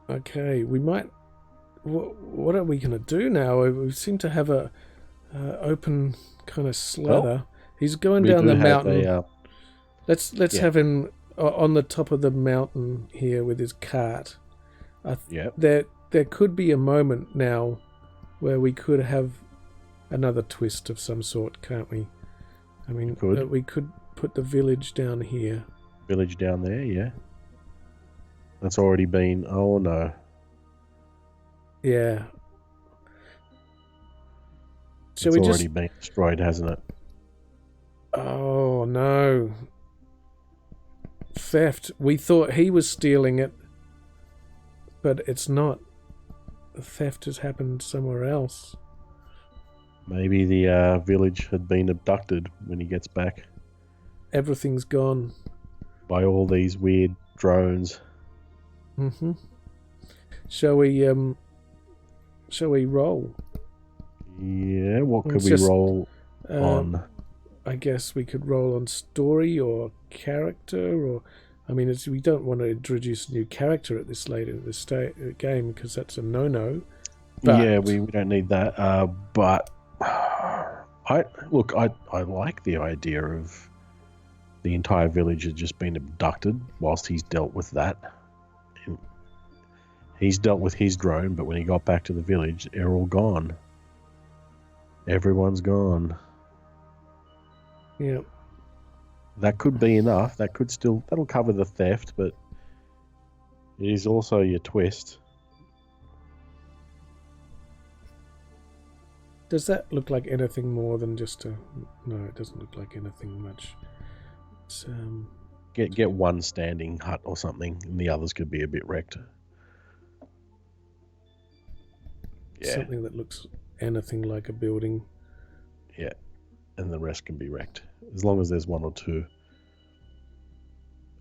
Okay, we might. What are we gonna do now? We seem to have a open kind of slather. Well, He's going down the mountain. Let's have him on the top of the mountain here with his cart. There could be a moment now where we could have another twist of some sort, can't we? I mean, we could put the village down here. Village down there, yeah. That's already been. Oh no. Yeah. It's already been destroyed, hasn't it? Oh no. Theft. We thought he was stealing it, but it's not. The theft has happened somewhere else. Maybe the village had been abducted when he gets back. Everything's gone. By all these weird drones. Mm-hmm. Shall we roll? Yeah, what could we roll on? I guess we could roll on story or character, or I mean, we don't want to introduce a new character at this late in the game because that's a no-no. Yeah, we don't need that. But I like the idea of the entire village has just been abducted whilst he's dealt with that. He's dealt with his drone, but when he got back to the village, they're all gone. Everyone's gone. Yeah. That could be enough. That'll cover the theft, but it is also your twist. Does that look like anything more than just a... No, it doesn't look like anything much. It's, Get one standing hut or something, and the others could be a bit wrecked. Yeah. Something that looks anything like a building. Yeah, and the rest can be wrecked, as long as there's one or two.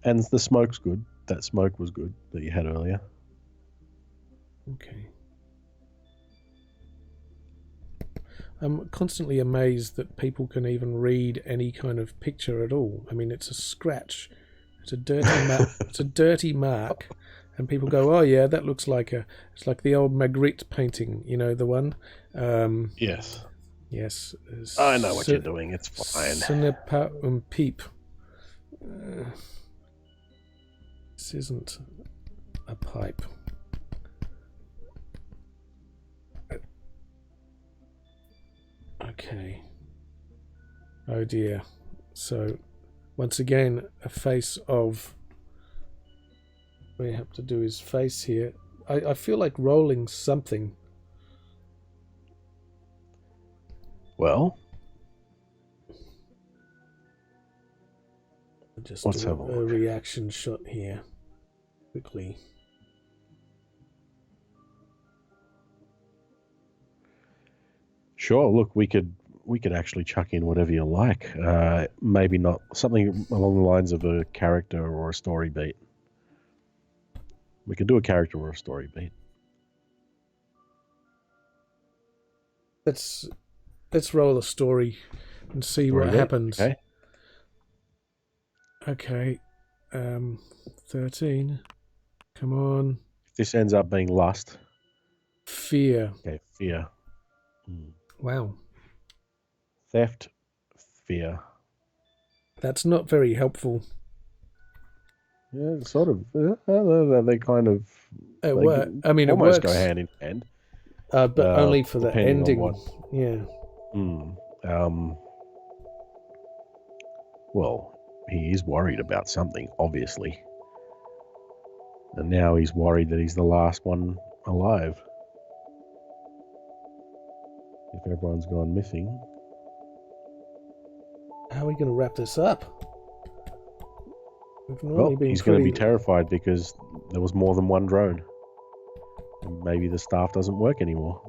And the smoke's good. That smoke was good that you had earlier. Okay. I'm constantly amazed that people can even read any kind of picture at all. I mean, it's a scratch. It's a dirty it's a dirty mark. And people go, oh yeah, that looks like it's like the old Magritte painting, you know, the one. Yes. Yes. I know what you're doing. It's fine. Ce n'est pas un pipe. This isn't a pipe. Okay. Oh dear. So, once again, a face of... What we have to do is face here. I feel like rolling something. Well, just let's do have a reaction shot here quickly. Sure. Look, we could actually chuck in whatever you like. Maybe not something along the lines of a character or a story beat. We could do a character or a story beat. let's roll a story and see what Story, happens. Okay. Okay. 13. Come on. If this ends up being lust. Fear. Okay, fear. Wow. Theft, fear. That's not very helpful. Yeah, sort of. They kind of. It They it almost go works. hand in hand. But only for the depending ending. on what. Yeah. Well, he is worried about something, obviously. And now he's worried that he's the last one alive. If everyone's gone missing. How are we going to wrap this up? Well, he's going to be terrified because there was more than one drone. And maybe the staff doesn't work anymore.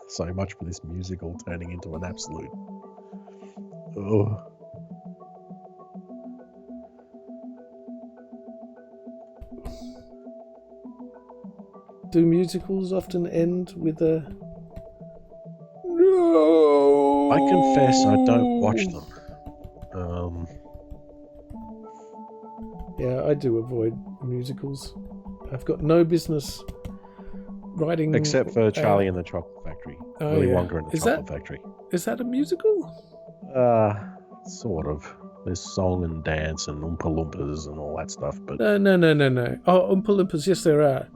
So much for this musical turning into an absolute... Oh. Do musicals often end with a... No! I confess I don't watch them. Yeah, I do avoid musicals. I've got no business writing... Except for Charlie and the Chocolate Factory. Willy Wonka and the Chocolate Factory. Is that a musical? Sort of. There's song and dance and Oompa Loompas and all that stuff, but... No. Oh, Oompa Loompas, yes there are.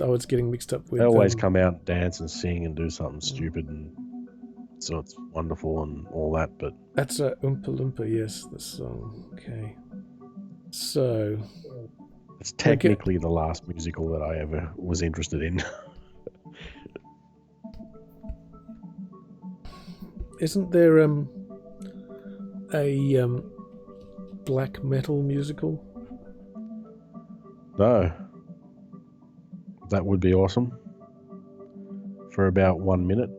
I was getting mixed up with... They always come out and dance and sing and do something stupid, and so it's wonderful and all that, but... That's a Oompa Loompa, yes, the song. Okay. So... It's technically the last musical that I ever was interested in. Isn't there a black metal musical? No. That would be awesome. For about 1 minute.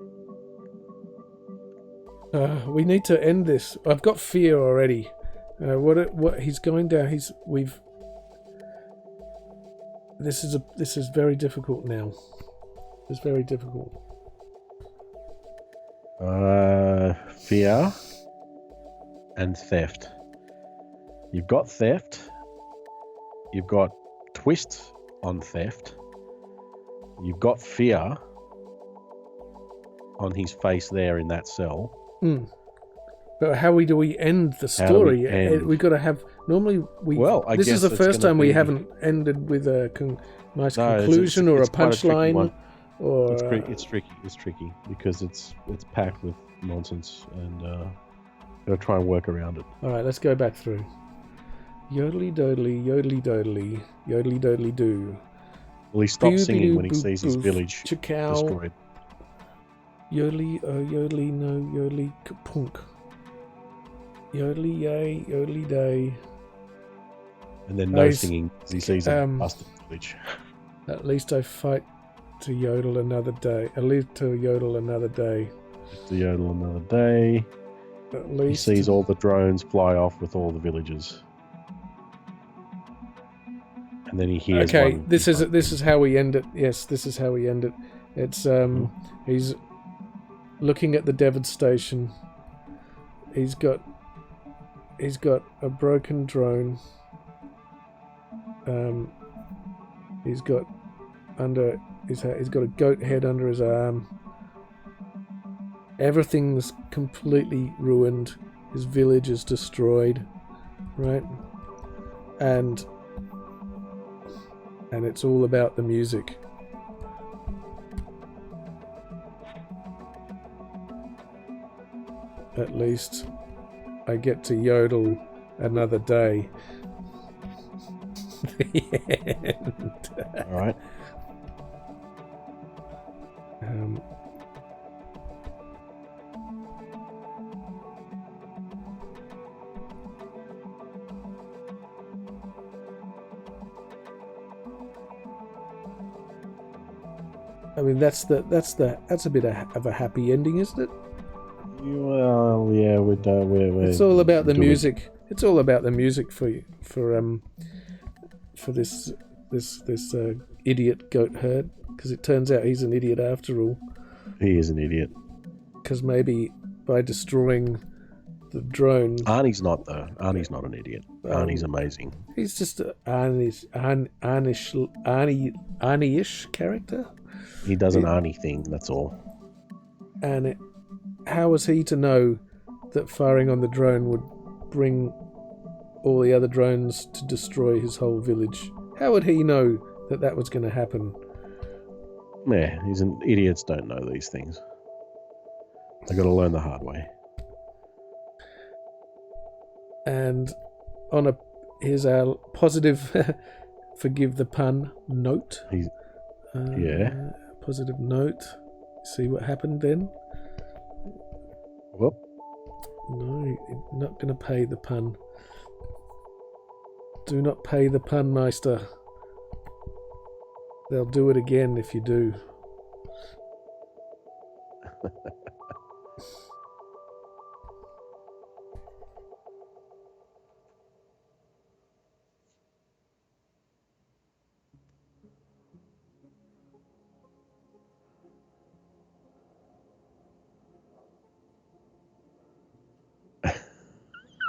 We need to end this. I've got fear already. What he's going down. This is very difficult now. It's very difficult. Fear and theft. You've got theft. You've got twist on theft. You've got fear on his face there in that cell. But how do we end the story? We've got to have... Normally, this is the first time we haven't ended with a nice conclusion or a punchline. Or it's tricky because it's packed with nonsense, and gotta try and work around it. All right, let's go back through. Yodely dodely, yodely dodely, yodely dodely doo. Well, he stops singing when he sees his village destroyed. Yodely, yodely, no, yodely, kapunk. Yodely, yay, yodely, day. And then no singing because he sees a busted village. At least I fight to yodel another day. At least to yodel another day. To yodel another day. At least he sees all the drones fly off with all the villagers. And then he hears this is how we end it. Yes, this is how we end it. It's he's looking at the devastation. He's got a broken drone. He's got a goat head under his arm. Everything's completely ruined. His village is destroyed, right? And it's all about the music. At least I get to yodel another day. The end. All right. I mean, that's a bit of a happy ending, isn't it? Well, yeah, it's all about the music. It's all about the music for this this idiot goat herd, because it turns out he's an idiot after all. He is an idiot. Because maybe by destroying the drone... Arnie's not, though. Arnie's not an idiot. Arnie's amazing. He's just an Arnie-ish character. He does an Arnie thing, that's all. And how was he to know that firing on the drone would bring all the other drones to destroy his whole village? How would he know that that was going to happen? Yeah, idiots don't know these things. They got to learn the hard way. And here's our positive, forgive the pun, note. Yeah. Positive note. See what happened then? Well. No, not going to pay the pun. Do not pay the pun, Meister. They'll do it again if you do.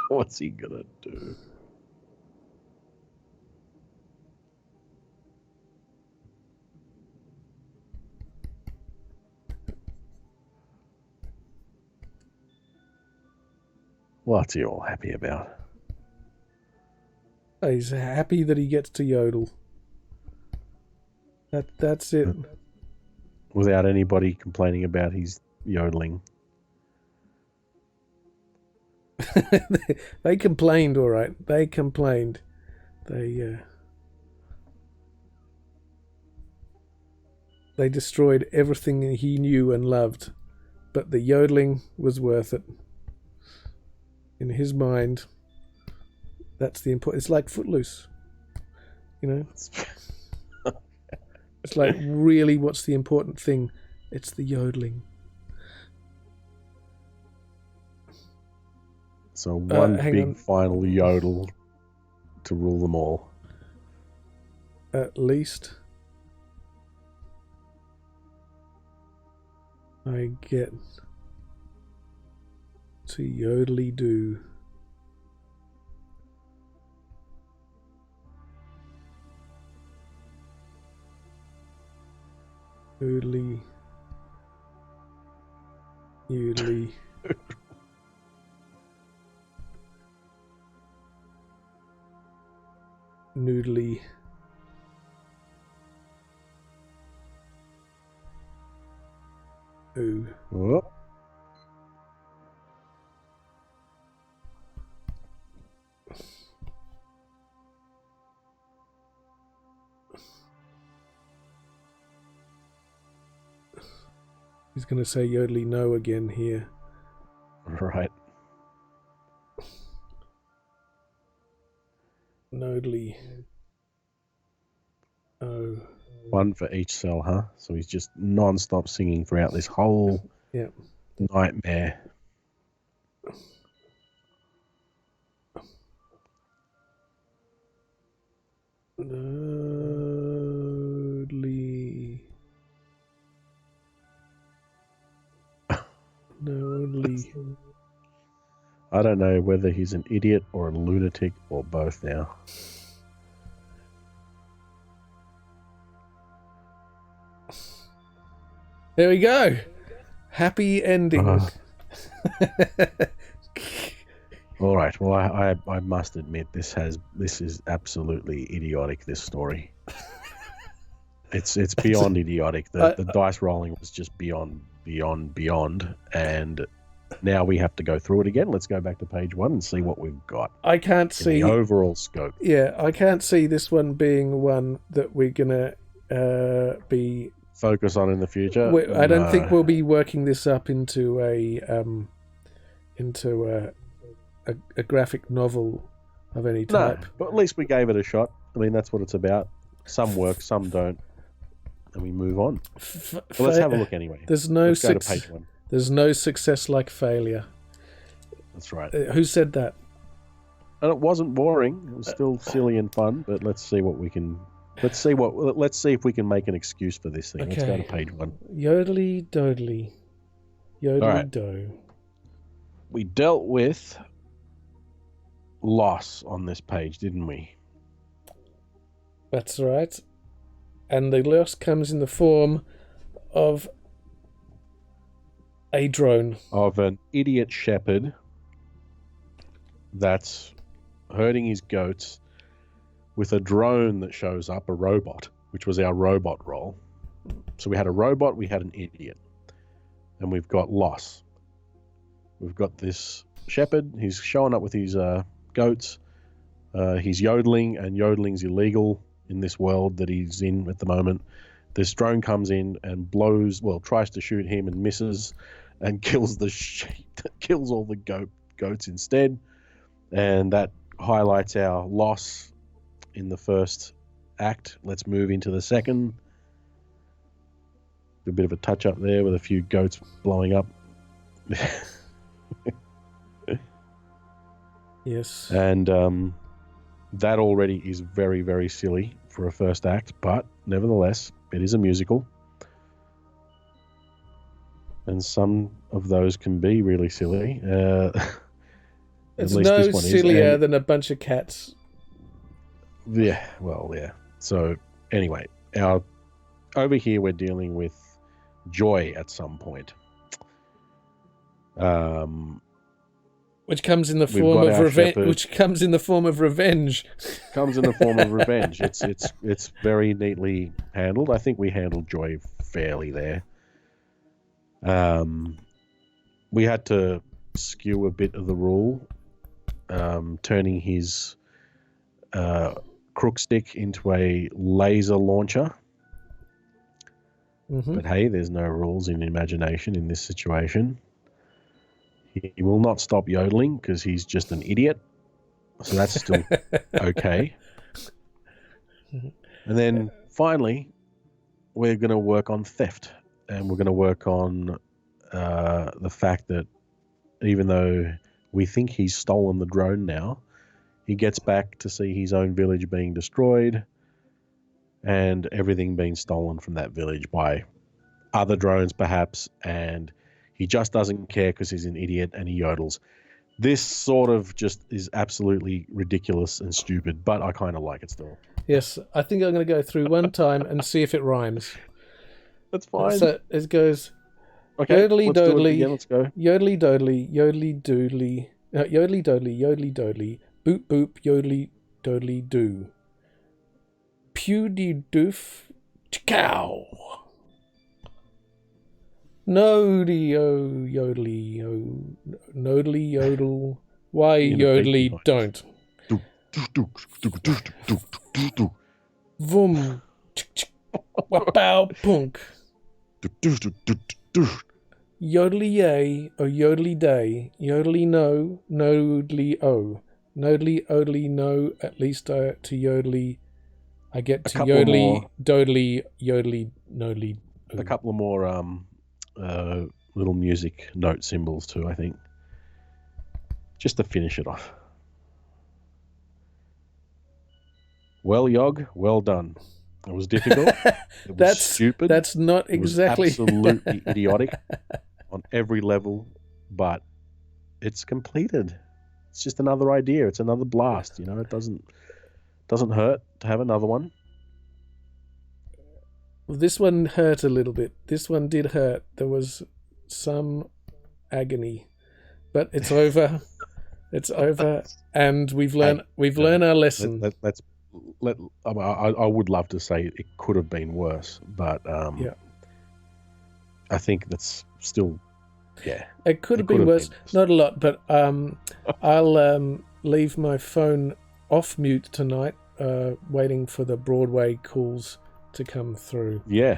What's he gonna do? What's he all happy about? He's happy that he gets to yodel. That's it. Without anybody complaining about his yodeling. They complained, all right. They complained. They destroyed everything he knew and loved, but the yodeling was worth it. In his mind, that's the important. It's like Footloose, you know. It's like, really, what's the important thing? It's the yodeling. So one big final yodel to rule them all. At least I get to yodely do. Yoodly. Yoodly. Noodly. Ooh. Whoop. He's going to say Yodely no again here. Right. Nodely. Oh. One for each cell, huh? So he's just non-stop singing throughout this whole nightmare. Nodely. Nodely. I don't know whether he's an idiot or a lunatic or both now. There we go. Happy ending. All right. Well, I must admit this is absolutely idiotic. This story. It's beyond idiotic. The dice rolling was just beyond, and now we have to go through it again. Let's go back to page 1 and see what we've got. I can't see the overall scope. Yeah, I can't see this one being one that we're gonna be focus on in the future. I don't think we'll be working this up into a graphic novel of any type. No, but at least we gave it a shot. I mean, that's what it's about. Some work, some don't, and we move on. Let's have a look anyway. Let's go to page 1. There's no success like failure. That's right. Who said that? And it wasn't boring. It was still silly and fun, but let's see what we can Let's see if we can make an excuse for this thing. Okay. Let's go to page 1. Yodely dodely. Yodely do. We dealt with loss on this page, didn't we? That's right. And the loss comes in the form of a drone. Of an idiot shepherd that's herding his goats with a drone that shows up, a robot, which was our robot role. So we had a robot, we had an idiot, and we've got loss. We've got this shepherd, he's showing up with his goats, he's yodeling, and yodeling's illegal in this world that he's in at the moment. This drone comes in and tries to shoot him and misses and kills the sheep, kills all the goats instead. And that highlights our loss in the first act. Let's move into the second. A bit of a touch up there with a few goats blowing up. Yes. And that already is very, very silly for a first act, but nevertheless, it is a musical. And some of those can be really silly. It's no sillier than a bunch of cats. Yeah, well, yeah. So, anyway, over here we're dealing with joy at some point. Which comes in the form of revenge. Which comes in the form of revenge. Comes in the form of revenge. It's very neatly handled. I think we handled joy fairly there. We had to skew a bit of the rule, turning his crook stick into a laser launcher. Mm-hmm. But hey, there's no rules in imagination in this situation. He will not stop yodeling because he's just an idiot. So that's still okay. And then finally, we're going to work on theft. And we're going to work on the fact that even though we think he's stolen the drone now, he gets back to see his own village being destroyed and everything being stolen from that village by other drones perhaps, and he just doesn't care because he's an idiot and he yodels. This sort of just is absolutely ridiculous and stupid, but I kind of like it still. Yes, I think I'm going to go through one time and see if it rhymes. That's fine. So it goes, okay, yodely let's dodely, do it again. Let's go. Yodely dodely, yodely doodly, yodely dodely, yodely dodely, boop boop, yodely dodely doo. Pewdie doof, cow. Nodely yodely nodely yodel. Why yodely don't? Vroom. Wapow punk. Yodely yay, or yodely day, yodely no, nodely o. Nodely odely no, at least to yodely, I get to yodely, dodely, yodely, nodely. A couple of more little music note symbols too, I think. Just to finish it off. Well, Yog, well done. It was difficult. It was stupid. That's not exactly. It was absolutely idiotic on every level, but it's completed. It's just another idea. It's another blast. You know, it doesn't hurt to have another one. Well, this one hurt a little bit. This one did hurt. There was some agony, but it's over. It's over, and we've learned our lesson. I would love to say it could have been worse, but yeah. I think that's still, yeah. It could have been worse. Not a lot, but I'll leave my phone off mute tonight, waiting for the Broadway calls to come through. Yeah,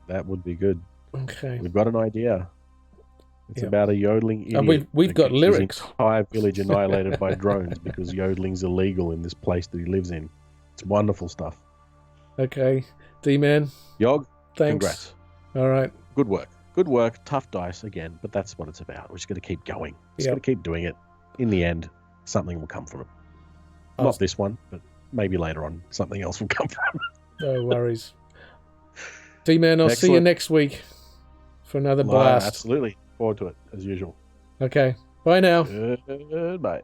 that would be good. Okay. We've got an idea. It's about a yodeling idiot. And we've got lyrics. His entire village annihilated by drones because yodeling's illegal in this place that he lives in. It's wonderful stuff. Okay. D-Man. Yog, thanks. Congrats. All right. Good work. Good work. Tough dice again, but that's what it's about. We're just going to keep going. Just going to keep doing it. In the end, something will come from it. Not this one, but maybe later on, something else will come from it. No worries. D-Man, I'll see you Excellent. next week for another blast. Absolutely. Forward to it, as usual. Okay. Bye now. Goodbye.